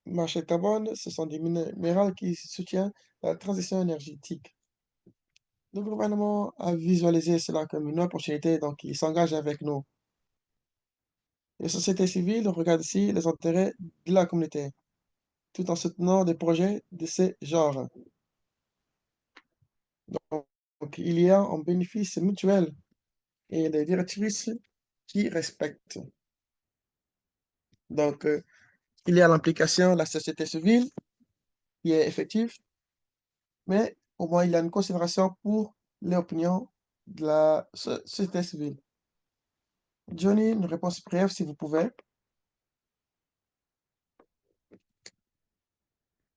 marché de carbone, ce sont des minéraux qui soutiennent la transition énergétique. Le gouvernement a visualisé cela comme une opportunité, donc il s'engage avec nous. Les sociétés civiles regardent ici les intérêts de la communauté, tout en soutenant des projets de ce genre. Donc, il y a un bénéfice mutuel et les directrices qui respecte. Donc, il y a l'implication de la société civile qui est effective, mais au moins il y a une considération pour les opinions de la société civile. Johnny, une réponse brève si vous pouvez.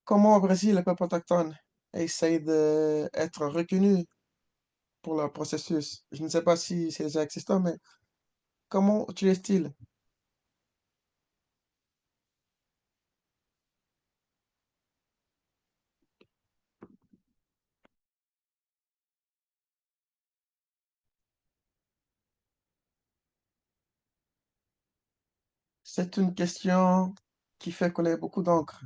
Comment au Brésil, le peuple autochtone essaye d'être reconnu pour leur processus? Je ne sais pas si c'est déjà existant, mais comment utilise-t-il? C'est une question qui fait couler beaucoup d'encre.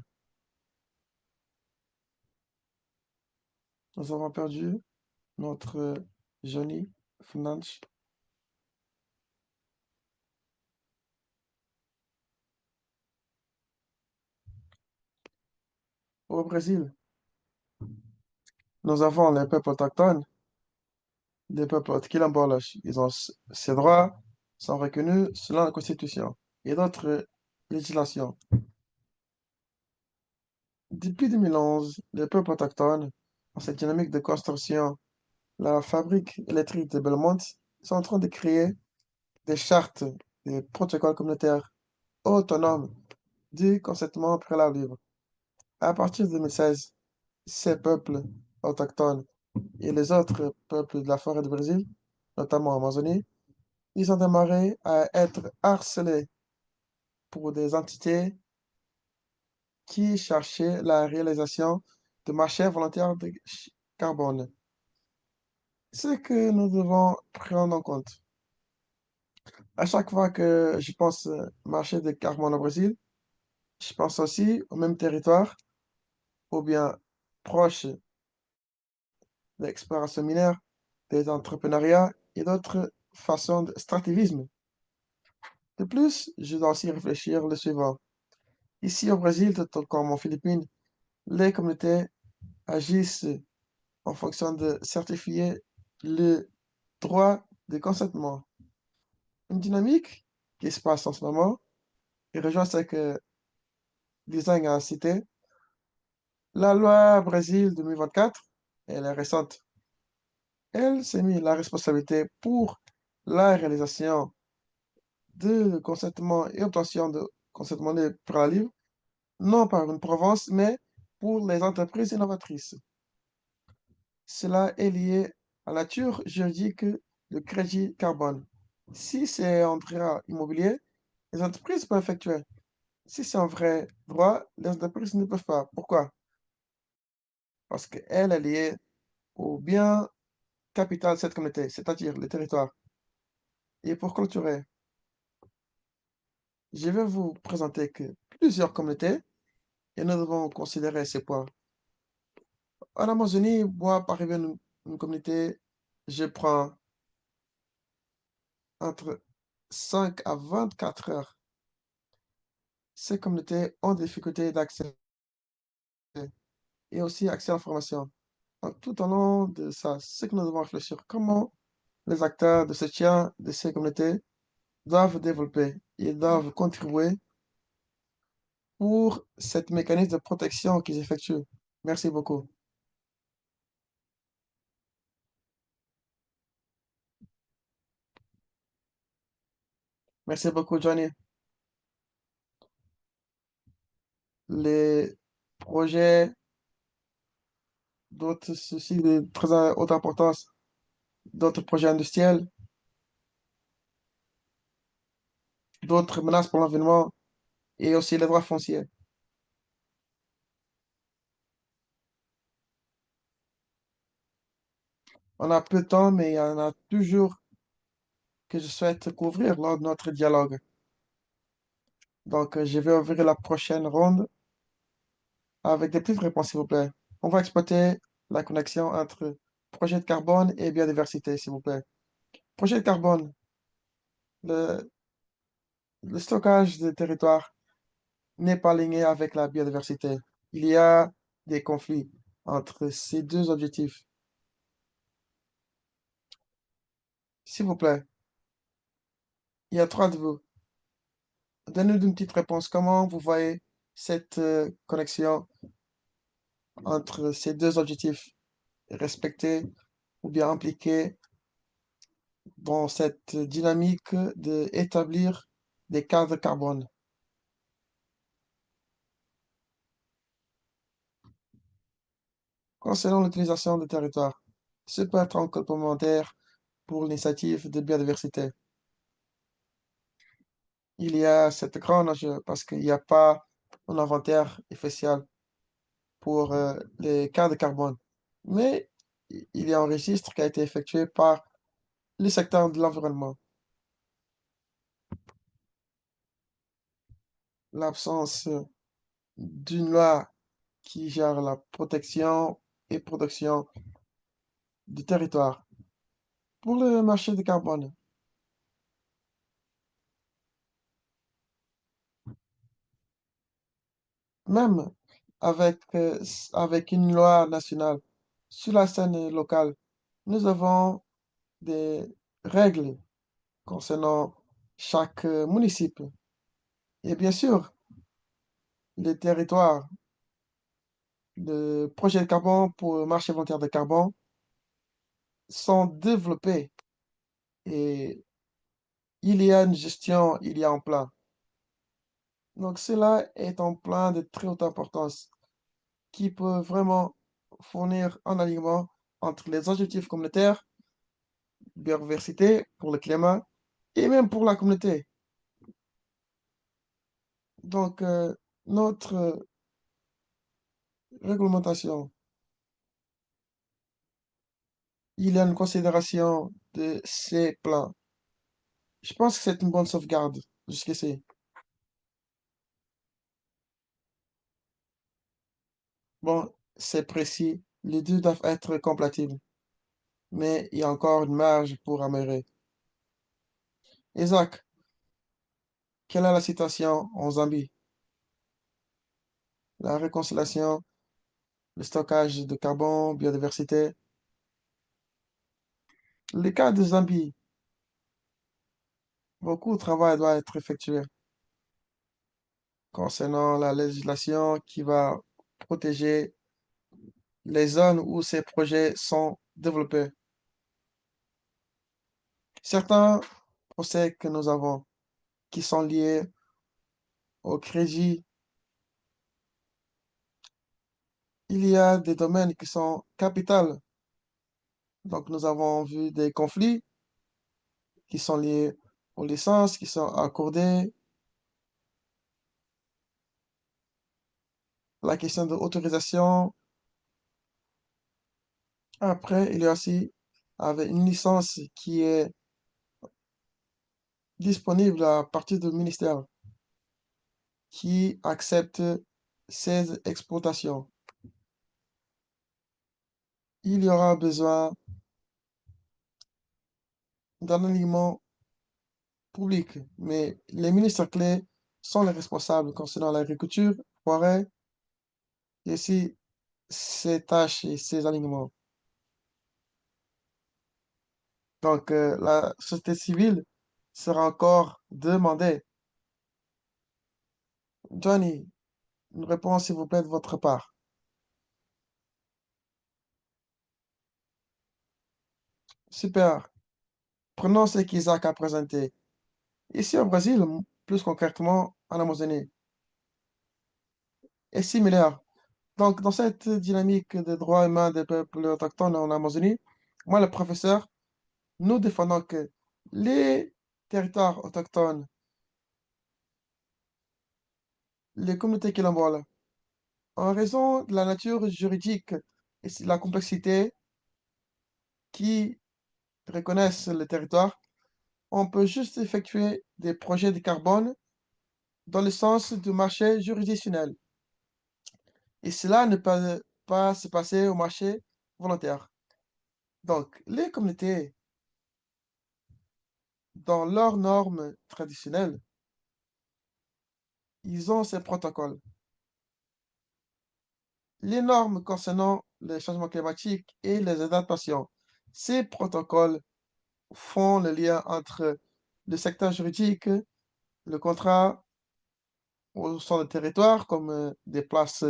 Nous avons perdu notre Johnny Fernandes au Brésil. Nous avons les peuples autochtones, les peuples quilombolas. Ils ont ces droits sont reconnus selon la Constitution et d'autres législations. Depuis 2011, les peuples autochtones, dans cette dynamique de construction, la fabrique électrique de Belmont, sont en train de créer des chartes, des protocoles communautaires autonomes du consentement préalable libre. À partir de 2016, ces peuples autochtones et les autres peuples de la forêt du Brésil, notamment en Amazonie, ils ont démarré à être harcelés pour des entités qui cherchaient la réalisation de marchés volontaires de carbone. Ce que nous devons prendre en compte. À chaque fois que je pense marché de carbone au Brésil, je pense aussi au même territoire ou bien proche de l'exploration minière, des entrepreneuriats et d'autres façons de extractivisme. De plus, je dois aussi réfléchir le suivant. Ici au Brésil, tout comme en Philippines, les communautés agissent en fonction de certifier le droit de consentement. Une dynamique qui se passe en ce moment et rejoint ce que Design a cité. La loi Brésil 2024, elle est récente. Elle s'est mis la responsabilité pour la réalisation de consentement et obtention de consentement libre préalable, non par une province, mais pour les entreprises innovatrices. Cela est lié à la nature juridique du crédit carbone. Si c'est un droit immobilier, les entreprises peuvent effectuer. Si c'est un vrai droit, les entreprises ne peuvent pas. Pourquoi? Parce qu'elle est liée au bien capital de cette communauté, c'est-à-dire le territoire. Et pour clôturer, je vais vous présenter que plusieurs communautés et nous devons considérer ces points. En Amazonie, moi, pour arriver à une communauté, je prends entre 5 à 24 heures. Ces communautés ont des difficultés d'accès et aussi accès à l'information. Donc, tout au long de ça, c'est que nous devons réfléchir comment les acteurs de soutien de ces communautés doivent développer et doivent contribuer pour cette mécanisme de protection qu'ils effectuent. Merci beaucoup. Merci beaucoup, Johnny. Les projets d'autres soucis de très haute importance, d'autres projets industriels, d'autres menaces pour l'environnement et aussi les droits fonciers. On a peu de temps, mais il y en a toujours que je souhaite couvrir lors de notre dialogue. Donc, je vais ouvrir la prochaine ronde avec des petites réponses, s'il vous plaît. On va exploiter la connexion entre projet de carbone et biodiversité, s'il vous plaît. Projet de carbone, le, le stockage des territoires n'est pas aligné avec la biodiversité. Il y a des conflits entre ces deux objectifs. S'il vous plaît, Il y a trois de vous. Donnez-nous une petite réponse. Comment vous voyez cette connexion entre ces deux objectifs respectés ou bien impliqués dans cette dynamique d'établir des cadres carbone? Concernant l'utilisation du territoire, ce peut être un complémentaire pour l'initiative de biodiversité. Il y a cette grande enjeu parce qu'il n'y a pas un inventaire officiel pour les cas de carbone. Mais il y a un registre qui a été effectué par le secteur de l'environnement. L'absence d'une loi qui gère la protection et production du territoire. Pour le marché du carbone, même avec une loi nationale sur la scène locale, nous avons des règles concernant chaque municipio. Et bien sûr, les territoires de projets de carbone pour le marché volontaire de carbone sont développés et il y a une gestion, il y a un plan. Donc cela est un plan de très haute importance qui peut vraiment fournir un alignement entre les objectifs communautaires, biodiversité pour le climat et même pour la communauté. Donc notre réglementation, il y a une considération de ces plans. Je pense que c'est une bonne sauvegarde jusqu'ici. Bon, c'est précis. Les deux doivent être compatibles, mais il y a encore une marge pour améliorer. Isaac, quelle est la situation en Zambie? La réconciliation, le stockage de carbone, biodiversité. Le cas de Zambie, beaucoup de travail doit être effectué concernant la législation qui va protéger les zones où ces projets sont développés. Certains procès que nous avons qui sont liés au crédit, il y a des domaines qui sont capitaux. Donc, nous avons vu des conflits qui sont liés aux licences qui sont accordées, la question de l'autorisation. Après, il y a aussi avec une licence qui est disponible à partir du ministère qui accepte ces exportations. Il y aura besoin d'un alignement public, mais les ministres clés sont les responsables concernant l'agriculture, forêt, et aussi ces tâches et ces alignements. Donc, la société civile sera encore demandée. Johnny, une réponse, s'il vous plaît, de votre part. Super. Prenons ce qu'Isaac a présenté. Ici au Brésil, plus concrètement en Amazonie, est similaire. Donc, dans cette dynamique des droits humains des peuples autochtones en Amazonie, moi, le professeur, nous défendons que les territoires autochtones, les communautés quilomboles, en raison de la nature juridique et de la complexité qui reconnaissent le territoire, on peut juste effectuer des projets de carbone dans le sens du marché juridictionnel. Et cela ne peut pas se passer au marché volontaire. Donc, les communautés, dans leurs normes traditionnelles, ils ont ces protocoles. Les normes concernant les changements climatiques et les adaptations, ces protocoles font le lien entre le secteur juridique, le contrat au sein des territoires, comme des places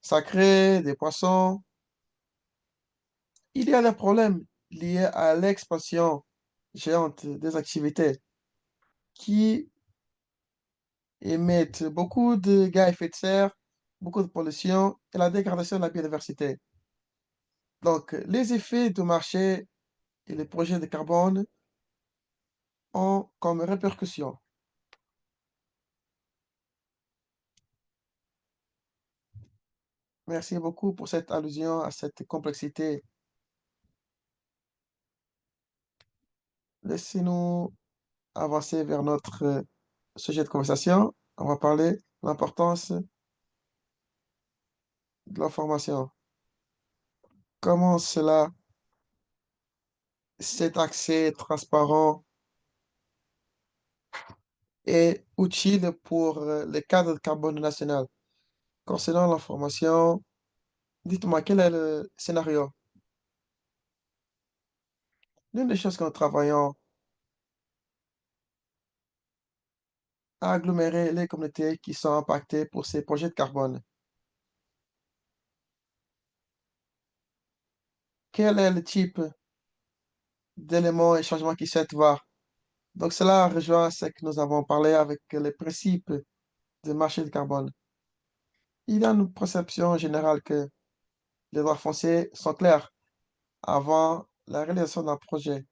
sacrées, des poissons. Il y a des problèmes liés à l'expansion géante des activités qui émettent beaucoup de gaz à effet de serre, beaucoup de pollution et la dégradation de la biodiversité. Donc, les effets du marché et les projets de carbone ont comme répercussion. Merci beaucoup pour cette allusion à cette complexité. Laissez-nous avancer vers notre sujet de conversation. On va parler de l'importance de l'information. Comment cela, cet accès transparent est utile pour le cadre de carbone national. Concernant l'information, dites-moi quel est le scénario. L'une des choses que nous travaillons à agglomérer les communautés qui sont impactées pour ces projets de carbone. Quel est le type d'éléments et changements qui souhaitent voir? Donc cela rejoint ce que nous avons parlé avec les principes du marché du carbone. Il y a une perception générale que les droits fonciers sont clairs avant la réalisation d'un projet.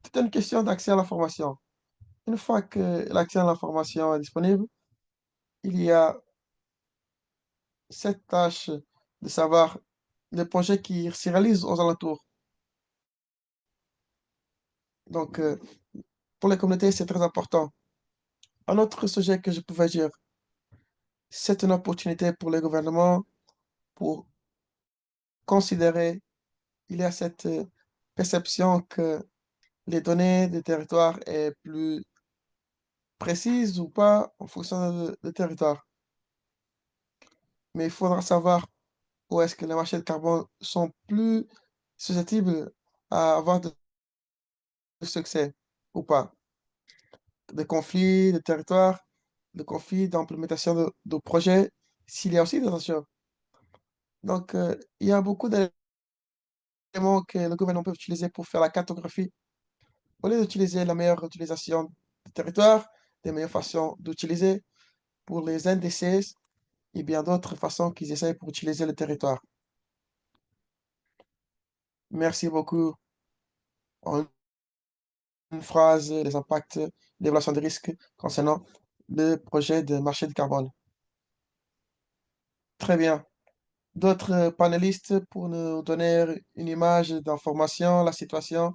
C'est une question d'accès à l'information. Une fois que l'accès à l'information est disponible, il y a cette tâche de savoir les projets qui se réalisent aux alentours. Donc, pour les communautés, c'est très important. Un autre sujet que je pouvais dire, c'est une opportunité pour les gouvernements pour considérer, il y a cette perception que les données des territoires est plus précises ou pas en fonction du territoire. Mais il faudra savoir où est-ce que les marchés de carbone sont plus susceptibles à avoir de succès ou pas. Des conflits de territoire, des conflits d'implémentation de projets, s'il y a aussi des tensions. Donc, il y a beaucoup d'éléments que le gouvernement peut utiliser pour faire la cartographie. Au lieu d'utiliser la meilleure utilisation du territoire, des meilleures façons d'utiliser pour les NDC et bien d'autres façons qu'ils essayent pour utiliser le territoire. Merci beaucoup. En une phrase, les impacts, l'évaluation des risques concernant le projet de marché de carbone. Très bien. D'autres panélistes pour nous donner une image d'information, la situation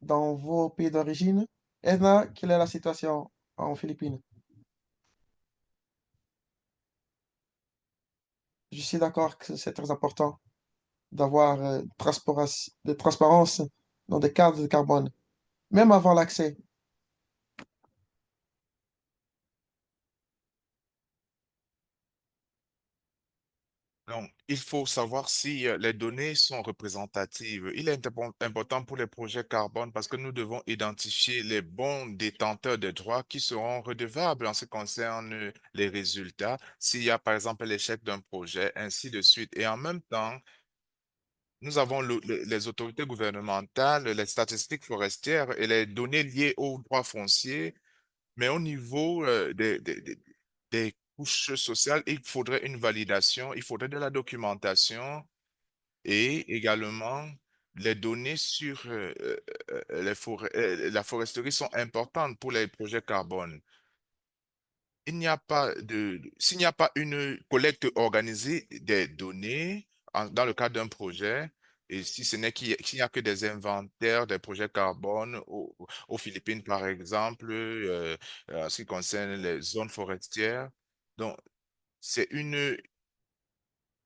dans vos pays d'origine. Edna, quelle est la situation en Philippines? Je suis d'accord que c'est très important d'avoir de transparence dans des cadres de carbone, même avant l'accès. Donc, il faut savoir si les données sont représentatives. Il est important pour les projets carbone parce que nous devons identifier les bons détenteurs de droits qui seront redevables en ce qui concerne les résultats. S'il y a, par exemple, l'échec d'un projet, ainsi de suite. Et en même temps, nous avons les autorités gouvernementales, les statistiques forestières et les données liées aux droits fonciers. Mais au niveau des couches sociales, il faudrait une validation, il faudrait de la documentation et également les données sur la foresterie sont importantes pour les projets carbone. Il n'y a pas s'il n'y a pas une collecte organisée des données dans le cadre d'un projet, et si ce n'est qu'il n'y a que des inventaires des projets carbone aux Philippines, par exemple, en ce qui concerne les zones forestières, donc c'est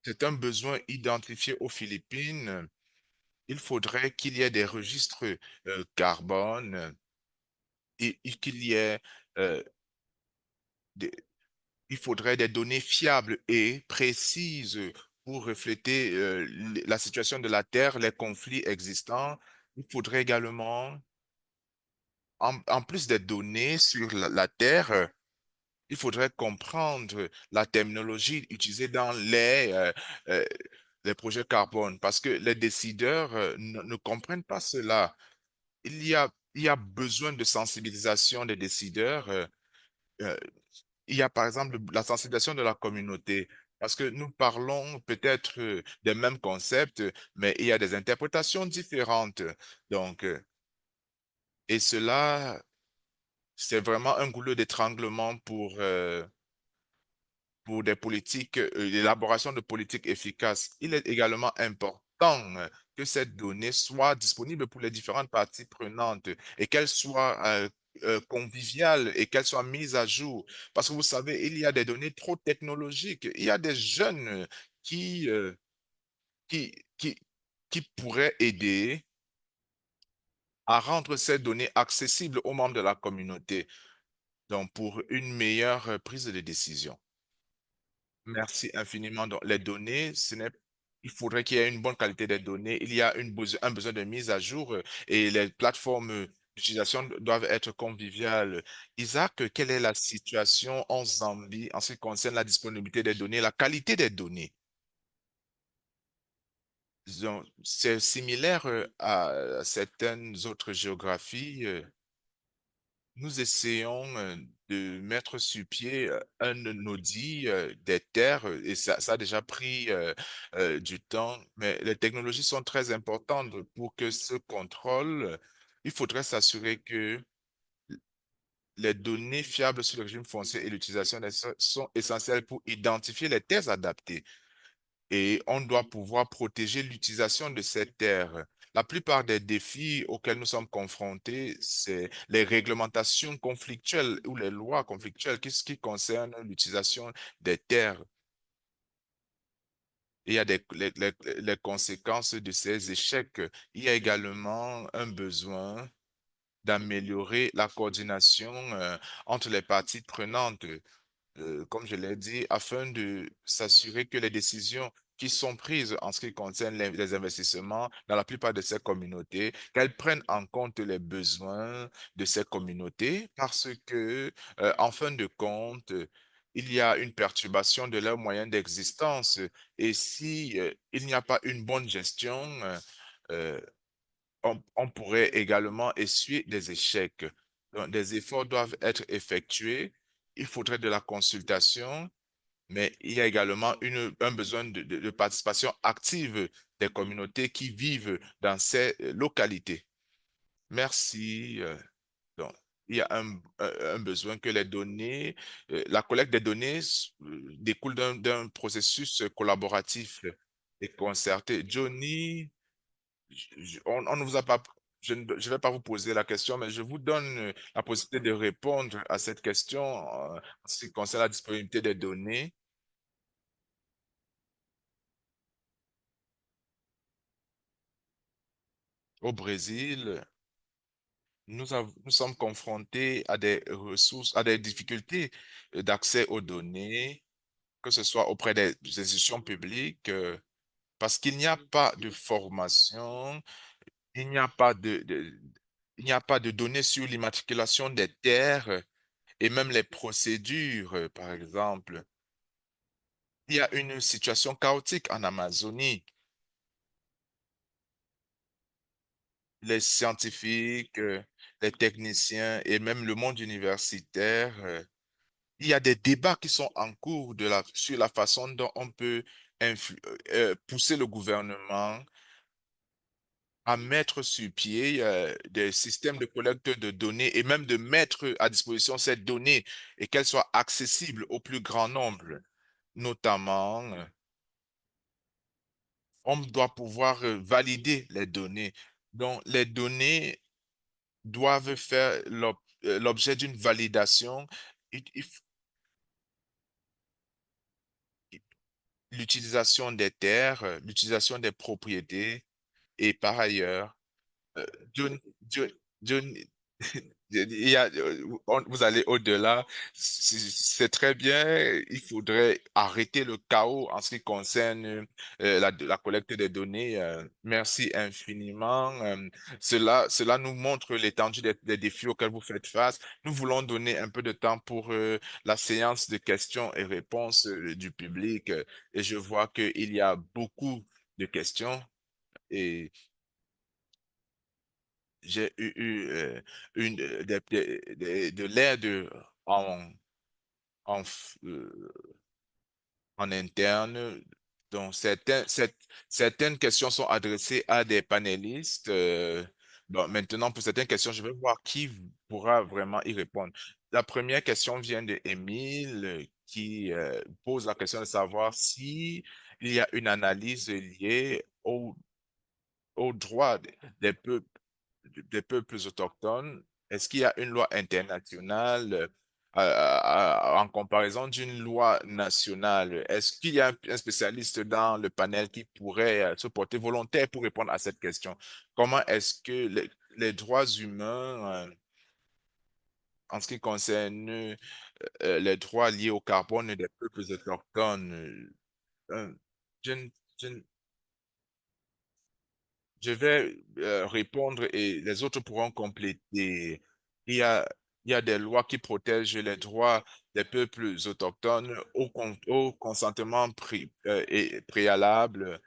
c'est un besoin identifié aux Philippines. Il faudrait qu'il y ait des registres carbone et qu'il y ait euh, des, il faudrait des données fiables et précises pour refléter la situation de la Terre, les conflits existants. Il faudrait également en plus des données sur la Terre, il faudrait comprendre la terminologie utilisée dans euh, les projets carbone parce que les décideurs ne comprennent pas cela. Il y a besoin de sensibilisation des décideurs. Euh, il y a par exemple la sensibilisation de la communauté. Parce que nous parlons peut-être des mêmes concepts, mais il y a des interprétations différentes. Donc, et cela, c'est vraiment un goulot d'étranglement pour des politiques, l'élaboration de politiques efficaces. Il est également important que cette donnée soit disponible pour les différentes parties prenantes et qu'elle soit conviviale et qu'elle soit mise à jour. Parce que vous savez, il y a des données trop technologiques. Il y a des jeunes qui, euh, qui, qui, qui pourraient aider à rendre ces données accessibles aux membres de la communauté, donc pour une meilleure prise de décision. Merci infiniment. Donc, les données, il faudrait qu'il y ait une bonne qualité des données. Il y a un besoin de mise à jour et les plateformes d'utilisation doivent être conviviales. Isaac, quelle est la situation en Zambie en ce qui concerne la disponibilité des données, la qualité des données? Disons, c'est similaire à certaines autres géographies. Nous essayons de mettre sur pied un audit des terres et ça a déjà pris du temps, mais les technologies sont très importantes pour que ce contrôle, il faudrait s'assurer que les données fiables sur le régime foncier et l'utilisation des sols sont essentielles pour identifier les terres adaptées et on doit pouvoir protéger l'utilisation de cette terre. La plupart des défis auxquels nous sommes confrontés, c'est les réglementations conflictuelles ou les lois conflictuelles qui concernent l'utilisation des terres. Il y a les conséquences de ces échecs. Il y a également un besoin d'améliorer la coordination entre les parties prenantes comme je l'ai dit, afin de s'assurer que les décisions qui sont prises en ce qui concerne les investissements dans la plupart de ces communautés, qu'elles prennent en compte les besoins de ces communautés parce que, en fin de compte, il y a une perturbation de leurs moyens d'existence et si il n'y a pas une bonne gestion, euh, on pourrait également essuyer des échecs. Donc, des efforts doivent être effectués. Il faudrait de la consultation, mais il y a également un besoin de participation active des communautés qui vivent dans ces localités. Merci. Donc, il y a un besoin que les données, la collecte des données découle d'un processus collaboratif et concerté. Johnny, on ne vous a pas, je vais pas vous poser la question, mais je vous donne la possibilité de répondre à cette question en ce qui concerne la disponibilité des données. Au Brésil, nous sommes confrontés à des ressources, à des difficultés d'accès aux données, que ce soit auprès des institutions publiques, parce qu'il n'y a pas de formation, il n'y a pas il n'y a pas de données sur l'immatriculation des terres et même les procédures, par exemple. Il y a une situation chaotique en Amazonie. Les scientifiques, les techniciens et même le monde universitaire, il y a des débats qui sont en cours sur la façon dont on peut pousser le gouvernement à mettre sur pied des systèmes de collecte de données et même de mettre à disposition ces données et qu'elles soient accessibles au plus grand nombre. Notamment, on doit pouvoir valider les données. Donc, les données doivent faire l'objet d'une validation. L'utilisation des terres, l'utilisation des propriétés et par ailleurs, euh, John, John, John- vous allez au-delà. C'est très bien. Il faudrait arrêter le chaos en ce qui concerne la collecte des données. Merci infiniment. Cela nous montre l'étendue des défis auxquels vous faites face. Nous voulons donner un peu de temps pour la séance de questions et réponses du public. Et je vois qu'il y a beaucoup de questions. Et j'ai une de l'aide en, f- euh, en interne. Donc, certaines questions sont adressées à des panélistes. Bon, maintenant, pour certaines questions, je vais voir qui pourra vraiment y répondre. La première question vient de Émile qui pose la question de savoir si il y a une analyse liée aux droits des peuples des peuples autochtones, est-ce qu'il y a une loi internationale en comparaison d'une loi nationale? Est-ce qu'il y a un spécialiste dans le panel qui pourrait se porter volontaire pour répondre à cette question? Comment est-ce que les droits humains, en ce qui concerne les droits liés au carbone des peuples autochtones, je, ne- je ne- je vais répondre et les autres pourront compléter. Il y a, il y a des lois qui protègent les droits des peuples autochtones au consentement et préalable,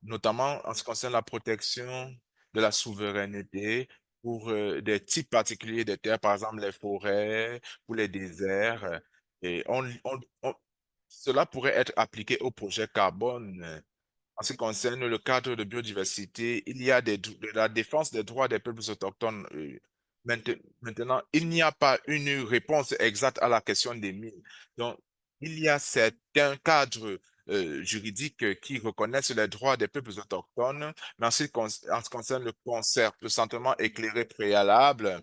notamment en ce qui concerne la protection de la souveraineté pour des types particuliers de terres, par exemple les forêts ou les déserts. Et cela pourrait être appliqué au projet carbone. En ce qui concerne le cadre de biodiversité, il y a de la défense des droits des peuples autochtones. Maintenant, il n'y a pas une réponse exacte à la question des mines. Donc, il y a certains cadres juridiques qui reconnaissent les droits des peuples autochtones, mais en ce qui concerne le consentement éclairé préalable,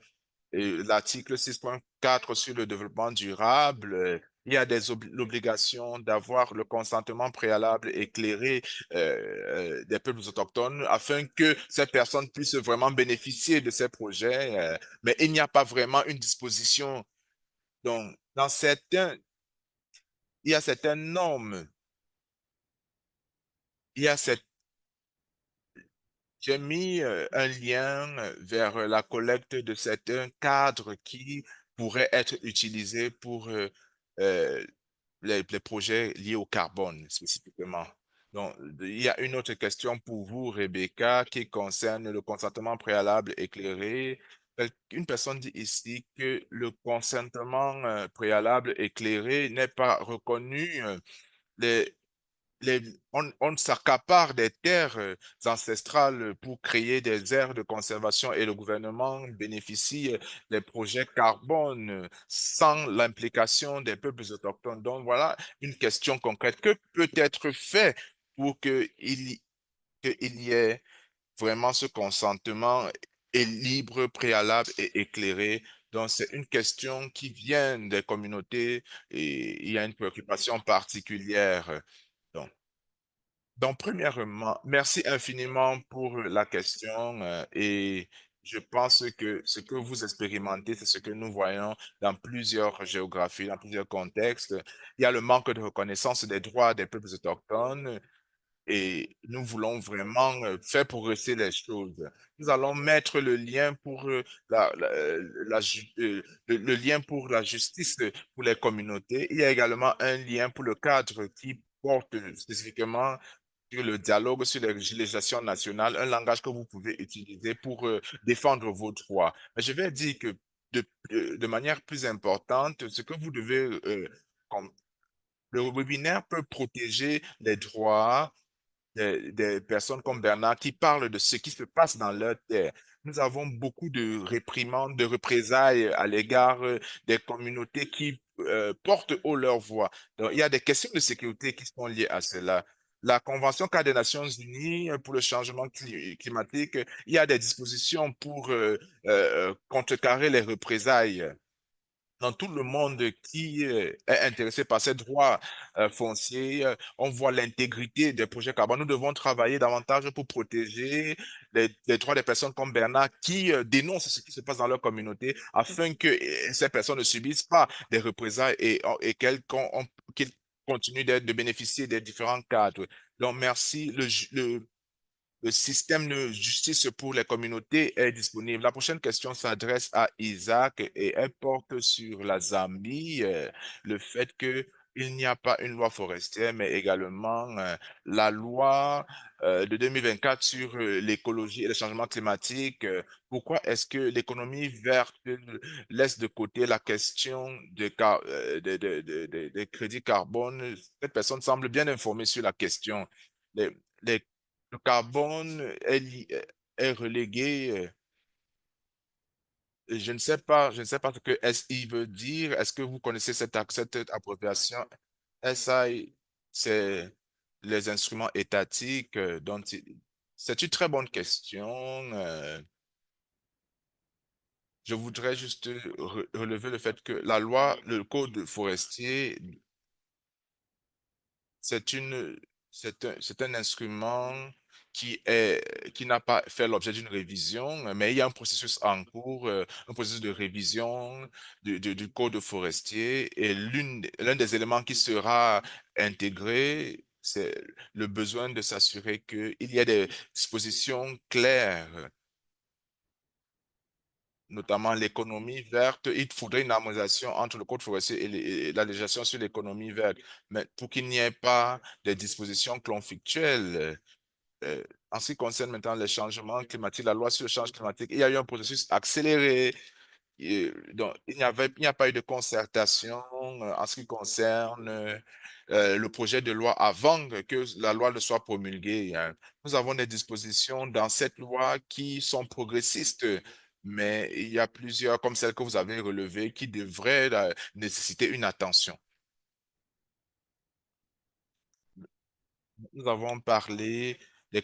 et l'article 6.4 sur le développement durable, il y a l'obligation d'avoir le consentement préalable éclairé des peuples autochtones afin que ces personnes puissent vraiment bénéficier de ces projets. Mais il n'y a pas vraiment une disposition. Donc, il y a certaines normes, il y a cette j'ai mis un lien vers la collecte de certains cadres qui pourraient être utilisés pour euh, les projets liés au carbone spécifiquement. Donc, il y a une autre question pour vous, Rebecca, qui concerne le consentement préalable éclairé. Une personne dit ici que le consentement préalable éclairé n'est pas reconnu. Les, on s'accapare des terres ancestrales pour créer des aires de conservation et le gouvernement bénéficie des projets carbone sans l'implication des peuples autochtones. Donc voilà une question concrète. Que peut être fait pour qu'il y ait vraiment ce consentement est libre, préalable et éclairé? Donc, c'est une question qui vient des communautés et il y a une préoccupation particulière. Donc, premièrement, merci infiniment pour la question et je pense que ce que vous expérimentez, c'est ce que nous voyons dans plusieurs géographies, dans plusieurs contextes. Il y a le manque de reconnaissance des droits des peuples autochtones et nous voulons vraiment faire progresser les choses. Nous allons mettre le lien pour le lien pour la justice pour les communautés. Il y a également un lien pour le cadre qui porte spécifiquement sur le dialogue sur les législations nationales, un langage que vous pouvez utiliser pour défendre vos droits. Mais je vais dire que de manière plus importante, ce que vous devez, le webinaire peut protéger les droits des personnes comme Bernard qui parlent de ce qui se passe dans leur terre. Nous avons beaucoup de réprimandes, de représailles à l'égard des communautés qui portent haut leur voix. Donc, il y a des questions de sécurité qui sont liées à cela. La Convention cadre des Nations Unies pour le changement climatique, il y a des dispositions pour contrecarrer les représailles. dans tout le monde qui est intéressé par ces droits fonciers, on voit l'intégrité des projets carbone. Nous devons travailler davantage pour protéger les droits des personnes comme Bernard qui dénoncent ce qui se passe dans leur communauté afin que ces personnes ne subissent pas des représailles et qu'ils continuent de bénéficier des différents cadres. Donc, merci. Le système de justice pour les communautés est disponible. La prochaine question s'adresse à Isaac et elle porte sur la Zambie, le fait que il n'y a pas une loi forestière, mais également la loi de 2024 sur l'écologie et le changement climatique. Pourquoi est-ce que l'économie verte laisse de côté la question des crédits carbone? Cette personne semble bien informée sur la question. Les le carbone est relégué. Je ne sais pas ce que SI veut dire. Est-ce que vous connaissez cette appropriation? SI, c'est les instruments étatiques c'est une très bonne question. Je voudrais juste relever le fait que la loi, le code forestier C'est une, c'est un instrument qui n'a pas fait l'objet d'une révision, mais il y a un processus en cours, un processus de révision du code forestier et l'un des éléments qui sera intégré, c'est le besoin de s'assurer qu'il y ait des dispositions claires, notamment l'économie verte. Il faudrait une harmonisation entre le code forestier et la législation sur l'économie verte, mais pour qu'il n'y ait pas des dispositions conflictuelles. Euh, En ce qui concerne maintenant les changements climatiques, la loi sur le changement climatique, il y a eu un processus accéléré. Donc, il n'y a pas eu de concertation en ce qui concerne le projet de loi avant que la loi ne soit promulguée, hein. Nous avons des dispositions dans cette loi qui sont progressistes, mais il y a plusieurs, comme celle que vous avez relevée, qui devraient nécessiter une attention. Nous avons parlé des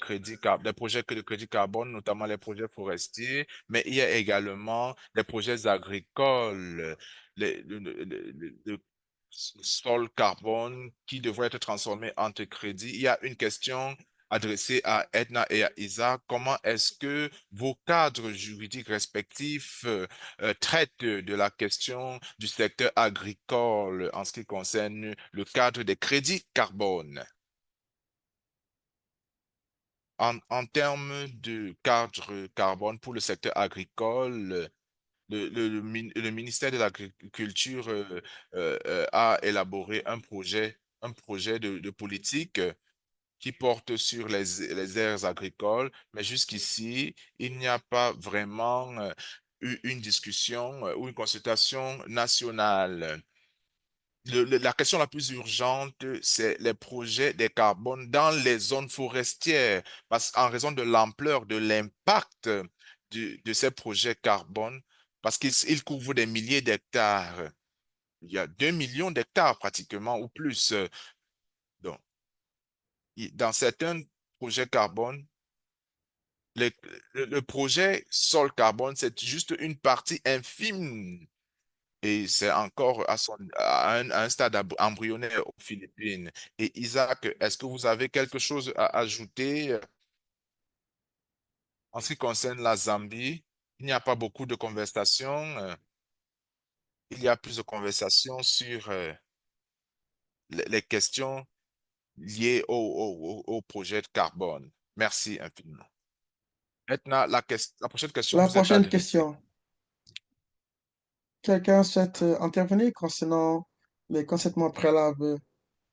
projets de crédit carbone, notamment les projets forestiers, mais il y a également des projets agricoles, le sol carbone qui devrait être transformé en crédit. Il y a une question adressée à Edna et à Isa. Comment est-ce que vos cadres juridiques respectifs traitent de la question du secteur agricole en ce qui concerne le cadre des crédits carbone? En termes de cadre carbone pour le secteur agricole, le ministère de l'Agriculture a élaboré un projet de politique qui porte sur les aires agricoles, mais jusqu'ici, il n'y a pas vraiment eu une discussion ou une consultation nationale. La question la plus urgente, c'est les projets des carbones dans les zones forestières, parce qu'en raison de l'ampleur, de l'impact de ces projets carbone, parce qu'ils couvrent des milliers d'hectares. Il y a 2 millions d'hectares pratiquement ou plus. Donc, dans certains projets carbone, le, le projet sol carbone, c'est juste une partie infime. Et c'est encore à un stade embryonnaire aux Philippines. Et Isaac, est-ce que vous avez quelque chose à ajouter en ce qui concerne la Zambie? Il n'y a pas beaucoup de conversations. Il y a plus de conversations sur les questions liées au projet de carbone. Merci infiniment. Maintenant, la prochaine question La vous est prochaine adressée. question. Quelqu'un souhaite intervenir concernant les consentements préalables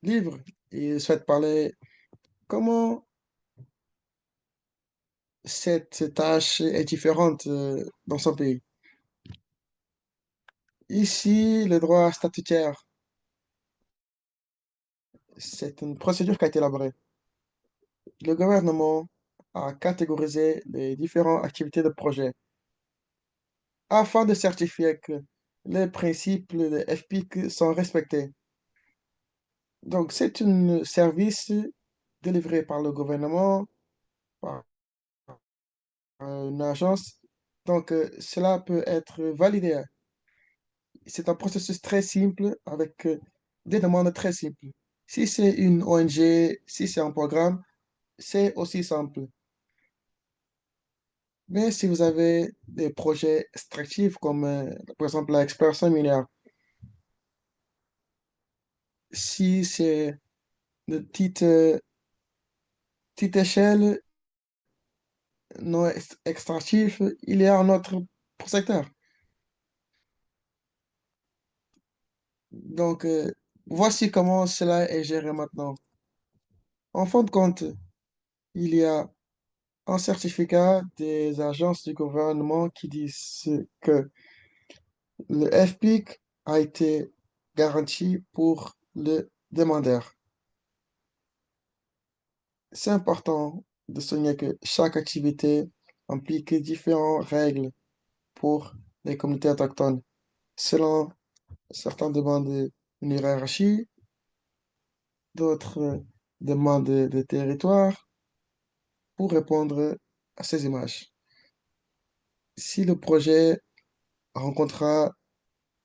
libres et souhaite parler comment cette tâche est différente dans son pays. Ici, le droit statutaire, c'est une procédure qui a été élaborée. Le gouvernement a catégorisé les différentes activités de projet afin de certifier que les principes de FPIC sont respectés. Donc, c'est un service délivré par le gouvernement, par une agence. Donc, cela peut être validé. C'est un processus très simple avec des demandes très simples. Si c'est une ONG, si c'est un programme, c'est aussi simple. Mais si vous avez des projets extractifs comme par exemple l'exploration minière, si c'est de petite échelle non extractif, il y a un autre secteur. Donc, voici comment cela est géré maintenant. En fin de compte, il y a un certificat des agences du gouvernement qui disent que le FPIC a été garanti pour le demandeur. C'est important de souligner que chaque activité implique différentes règles pour les communautés autochtones. Selon certains demandent une hiérarchie, d'autres demandent des territoires pour répondre à ces images. Si le projet rencontrera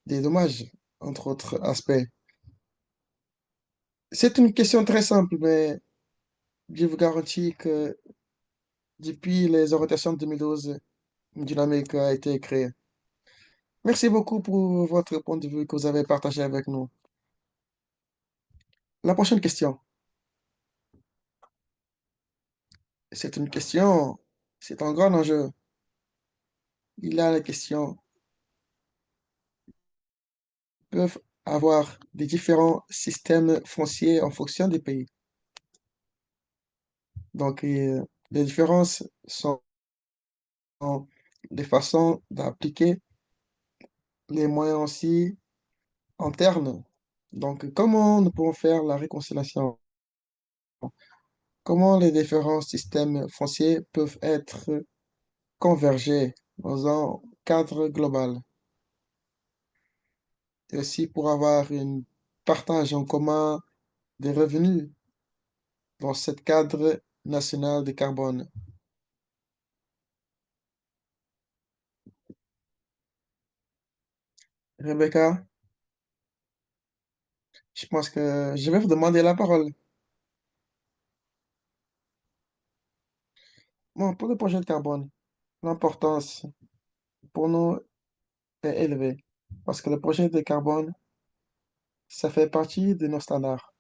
des dommages, entre autres aspects, c'est une question très simple, mais je vous garantis que depuis les orientations de 2012, une dynamique a été créée. Merci beaucoup pour votre point de vue que vous avez partagé avec nous. La prochaine question, c'est une question, c'est un grand enjeu. Il y a la question, peuvent avoir des différents systèmes fonciers en fonction des pays. Donc, les différences sont des façons d'appliquer les moyens aussi internes. Donc, comment nous pouvons faire la réconciliation? Comment les différents systèmes fonciers peuvent être convergés dans un cadre global? Et aussi pour avoir un partage en commun des revenus dans ce cadre national de carbone. Rebecca, je pense que je vais vous demander la parole. Bon, pour le projet de carbone, l'importance pour nous est élevée parce que le projet de carbone, ça fait partie de nos standards.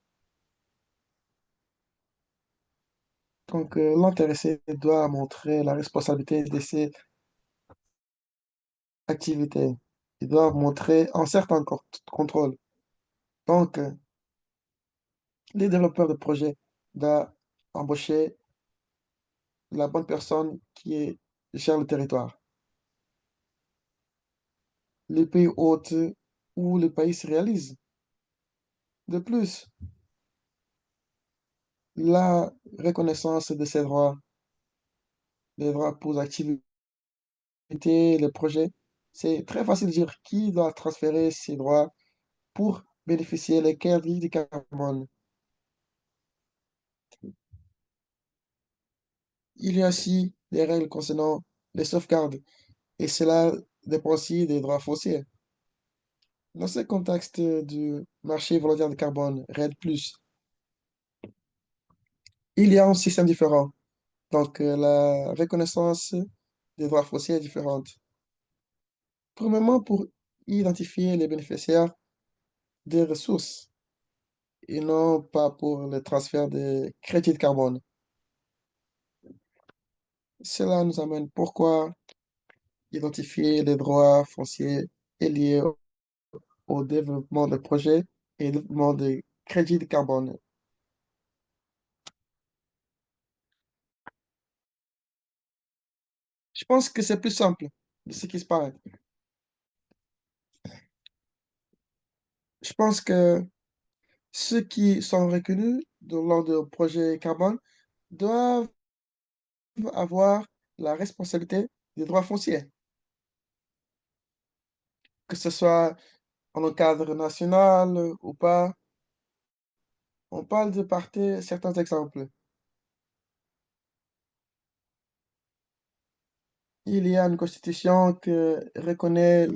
Donc, l'intéressé doit montrer la responsabilité de ses activités. Il doit montrer un certain contrôle. Donc, les développeurs de projets doivent embaucher la bonne personne gère le territoire. Les pays hôtes où le pays se réalise. De plus, la reconnaissance de ces droits, les droits pour l'activité, les projets, c'est très facile de dire qui doit transférer ces droits pour bénéficier des crédits de carbone. Il y a aussi des règles concernant les sauvegardes, et cela dépend aussi des droits fonciers. Dans ce contexte du marché volontaire de carbone, RED+, il y a un système différent. Donc, la reconnaissance des droits fonciers est différente. Premièrement, pour identifier les bénéficiaires des ressources et non pas pour le transfert des crédits de carbone. Cela nous amène pourquoi identifier les droits fonciers est lié au développement de projets et au développement des crédits de carbone. Je pense que c'est plus simple de ce qui se passe. Je pense que ceux qui sont reconnus lors de projets carbone doivent avoir la responsabilité des droits fonciers, que ce soit en un cadre national ou pas. On parle de parter certains exemples. Il y a une constitution qui reconnaît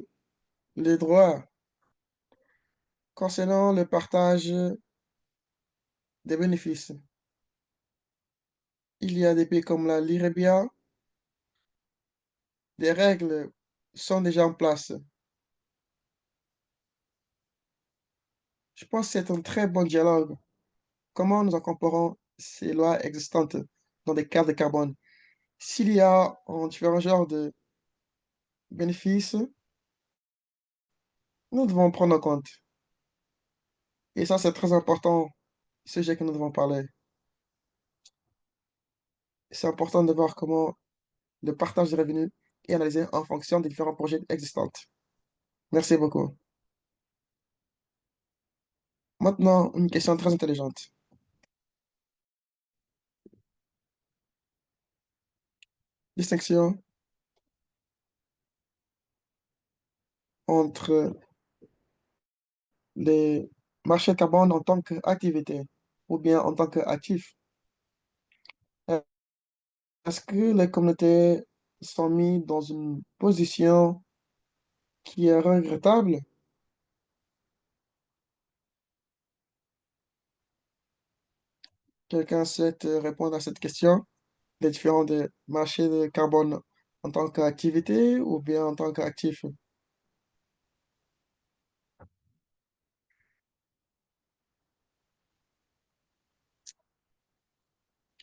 les droits. Concernant le partage des bénéfices, il y a des pays comme la Libéria, des règles sont déjà en place. Je pense que c'est un très bon dialogue. Comment nous incorporons ces lois existantes dans des cadres de carbone? S'il y a différents genres de bénéfices, nous devons prendre en compte. Et ça, c'est très important, sujet que nous devons parler. C'est important de voir comment le partage des revenus est analysé en fonction des différents projets existants. Merci beaucoup. Maintenant, une question très intelligente. Distinction entre les marchés de carbone en tant qu'activité ou bien en tant qu'actif. Est-ce que les communautés sont mises dans une position qui est regrettable? Quelqu'un souhaite répondre à cette question? Les différents des marchés de carbone en tant qu'activité ou bien en tant qu'actif?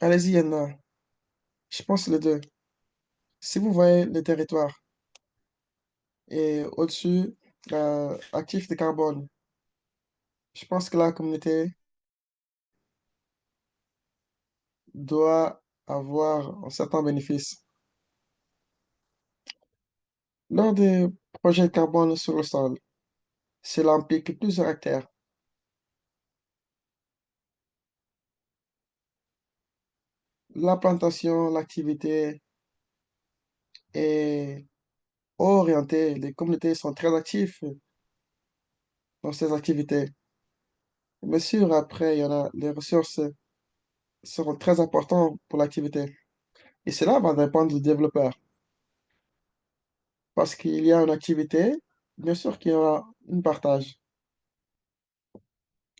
Allez-y, Anna. Je pense les deux. Si vous voyez le territoire et au-dessus, actif de carbone, je pense que la communauté doit avoir un certain bénéfice. Lors des projets de carbone sur le sol, cela implique plusieurs acteurs. La plantation, l'activité est orientée. Les communautés sont très actives dans ces activités. Bien sûr, après, il y en a, les ressources seront très importantes pour l'activité. Et cela va dépendre du développeur. Parce qu'il y a une activité, bien sûr qu'il y aura un partage.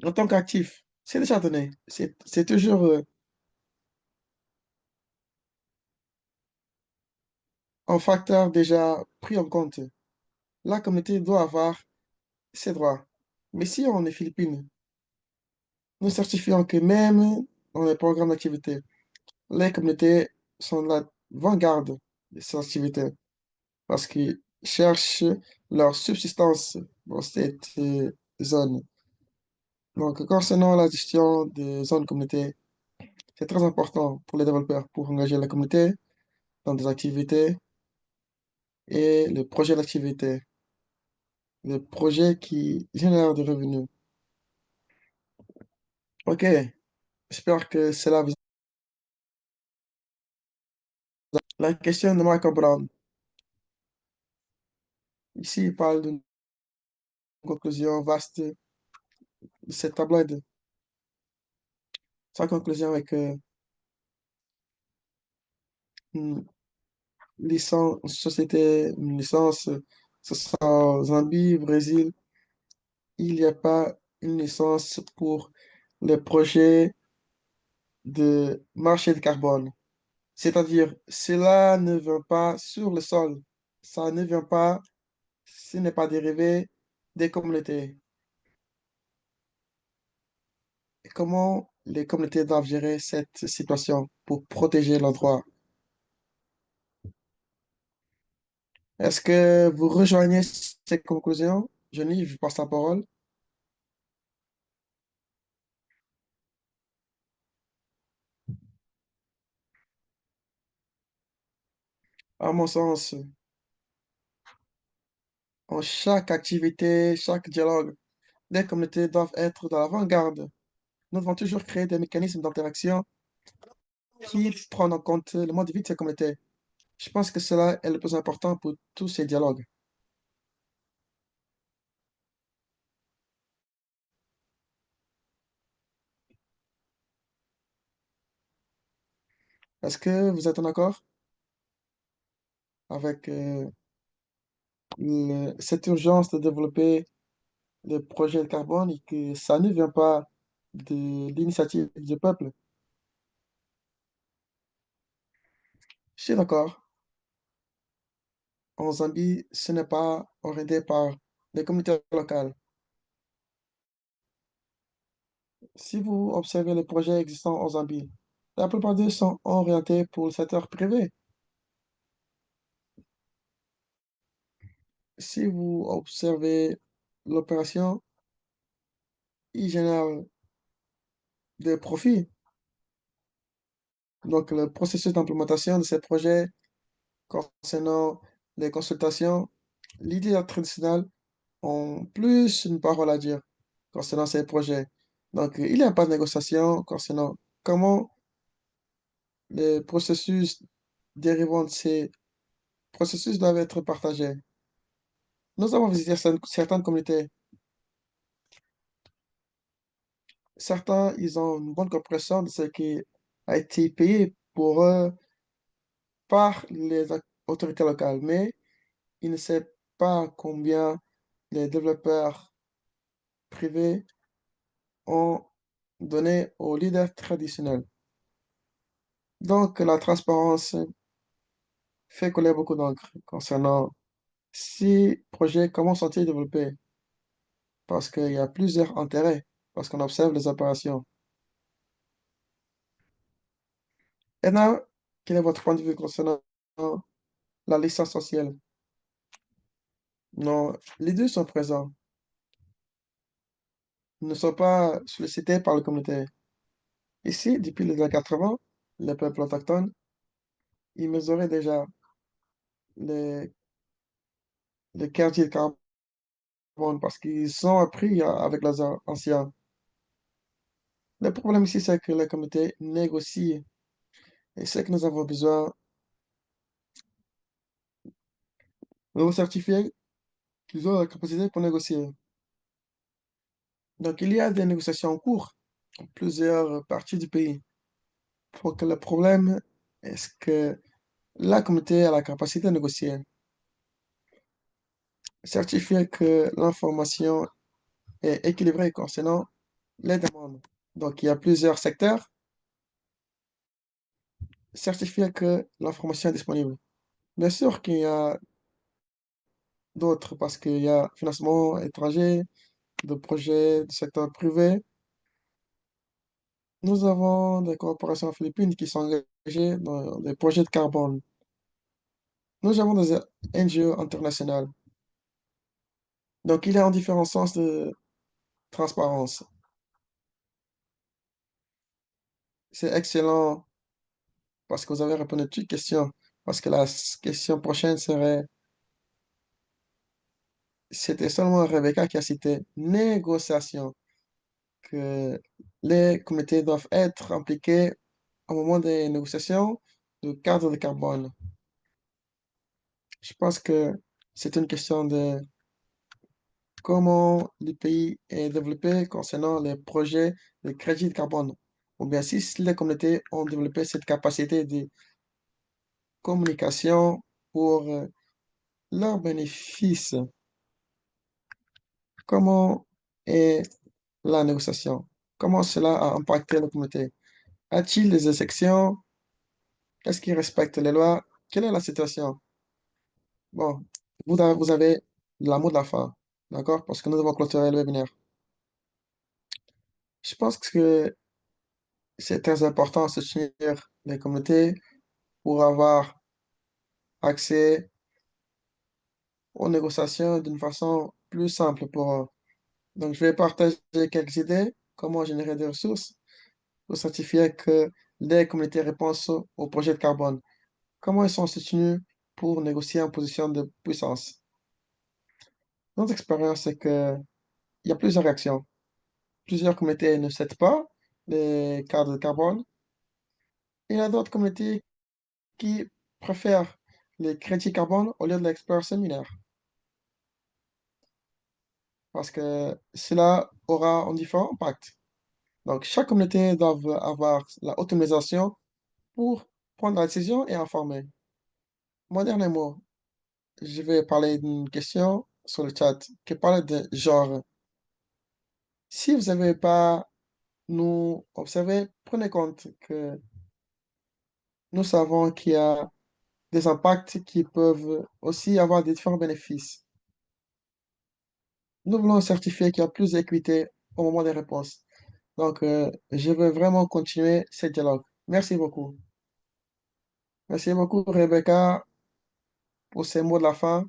En tant qu'actif, c'est déjà donné. C'est toujours un facteur déjà pris en compte. La communauté doit avoir ses droits. Mais si on est Philippines, nous certifions que même dans les programmes d'activité, les communautés sont la vanguarde de ces activités parce qu'ils cherchent leur subsistance dans cette zone. Donc, concernant la gestion des zones communautés, c'est très important pour les développeurs pour engager la communauté dans des activités et le projet d'activité, le projet qui génère des revenus. Ok, j'espère que cela vous... La question de Michael Brown. Ici, il parle d'une conclusion vaste de cette tableau. Sa conclusion est que une licence, une société, une licence, ce sera Zambie, Brésil, il n'y a pas une licence pour les projets de marché de carbone. C'est-à-dire, cela ne vient pas sur le sol. Ça ne vient pas, ce n'est pas dérivé des communautés. Et comment les communautés doivent gérer cette situation pour protéger leurs droits? Est-ce que vous rejoignez ces conclusions? Johnny, je passe la parole. À mon sens, en chaque activité, chaque dialogue, les communautés doivent être dans l'avant-garde. Nous devons toujours créer des mécanismes d'interaction qui prennent en compte le mode de vie de ces communautés. Je pense que cela est le plus important pour tous ces dialogues. Est-ce que vous êtes en accord avec cette urgence de développer les projets de carbone et que ça ne vient pas de l'initiative du peuple. Je suis d'accord. En Zambie, ce n'est pas orienté par les communautés locales. Si vous observez les projets existants en Zambie, la plupart d'eux sont orientés pour le secteur privé. Si vous observez l'opération, ils génèrent des profits. Donc, le processus d'implémentation de ces projets concernant les consultations, l'idée traditionnelle ont plus une parole à dire concernant ces projets. Donc, il n'y a pas de négociation concernant comment les processus dérivant de ces processus doivent être partagés. Nous avons visité certaines communautés. Certains, ils ont une bonne compréhension de ce qui a été payé pour eux par les autorités locales, mais ils ne savent pas combien les développeurs privés ont donné aux leaders traditionnels. Donc, la transparence fait couler beaucoup d'encre concernant ces projets, comment sont-ils développés? Parce qu'il y a plusieurs intérêts, parce qu'on observe les opérations. Edna, quel est votre point de vue concernant la licence sociale? Non, les deux sont présents. Ils ne sont pas sollicités par la communauté. Ici, depuis les années 80, les peuples autochtones, ils mesuraient déjà les, les quartiers de carbone parce qu'ils ont appris avec les anciens. Le problème ici, c'est que les communautés négocient. Et c'est que nous avons besoin de nous certifier qu'ils ont la capacité pour négocier. Donc, il y a des négociations en cours dans plusieurs parties du pays. Pour que le problème est que la communauté a la capacité de négocier, certifier que l'information est équilibrée concernant les demandes. Donc, il y a plusieurs secteurs, certifier que l'information est disponible. Bien sûr qu'il y a d'autres parce qu'il y a financement étranger, de projets du secteur privé. Nous avons des corporations philippines qui sont engagées dans des projets de carbone. Nous avons des NGO internationales. Donc, il y a un différent sens de transparence. C'est excellent parce que vous avez répondu à toutes les questions. Parce que la question prochaine serait, c'était seulement Rebecca qui a cité négociation, que les comités doivent être impliqués au moment des négociations du cadre de carbone. Je pense que c'est une question de comment le pays est développé concernant les projets de crédit de carbone. Ou bien si les communautés ont développé cette capacité de communication pour leurs bénéfices, comment est la négociation? Comment cela a impacté la communauté? A-t-il des exceptions? Est-ce qu'ils respectent les lois? Quelle est la situation? Bon, vous avez la mot de la fin, d'accord? Parce que nous devons clôturer le webinaire. Je pense que c'est très important de soutenir les communautés pour avoir accès aux négociations d'une façon plus simple pour eux. Donc, je vais partager quelques idées, comment générer des ressources pour certifier que les communautés répondent au projet de carbone. Comment ils sont soutenus pour négocier en position de puissance. Notre expérience, c'est qu'il y a plusieurs réactions. Plusieurs communautés ne cèdent pas les cadres de carbone. Il y a d'autres communautés qui préfèrent les crédits carbone au lieu de l'expert séminaire. Parce que cela aura un différent impact. Donc, chaque communauté doit avoir la autonomisation pour prendre la décision et informer. Mon dernier mot, je vais parler d'une question sur le chat qui parle de genre. Si vous n'avez pas nous observé, prenez compte que nous savons qu'il y a des impacts qui peuvent aussi avoir des différents bénéfices. Nous voulons certifier qu'il y a plus d'équité au moment des réponses. Donc, je veux vraiment continuer ce dialogue. Merci beaucoup. Merci beaucoup, Rebecca, pour ces mots de la fin.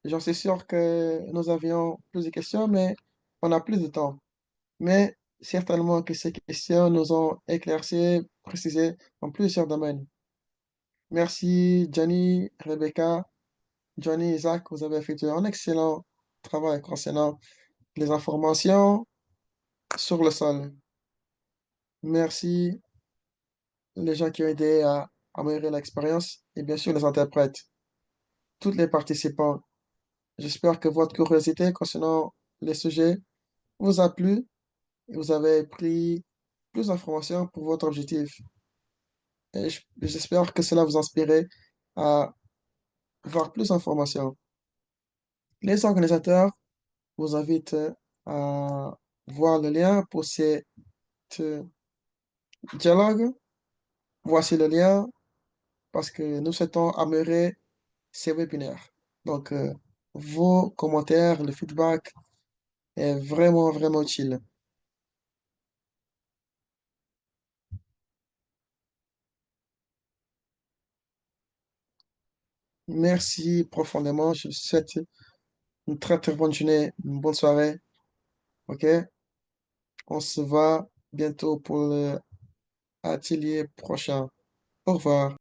J'en suis sûr que nous avions plus de questions, mais on a plus de temps. Mais certainement que ces questions nous ont éclairci, précisé en plusieurs domaines. Merci, Johnny, Rebecca, Johnny, Isaac, vous avez effectué un excellent travail concernant les informations sur le sol. Merci les gens qui ont aidé à améliorer l'expérience et bien sûr les interprètes, tous les participants. J'espère que votre curiosité concernant les sujets vous a plu et vous avez pris plus d'informations pour votre objectif. Et j'espère que cela vous inspire à voir plus d'informations. Les organisateurs vous invitent à voir le lien pour ce dialogue. Voici le lien parce que nous souhaitons améliorer ces webinaires. Donc, vos commentaires, le feedback est vraiment, vraiment utile. Merci profondément. Je vous souhaite une très, très bonne journée, une bonne soirée. OK? On se voit bientôt pour l'atelier prochain. Au revoir.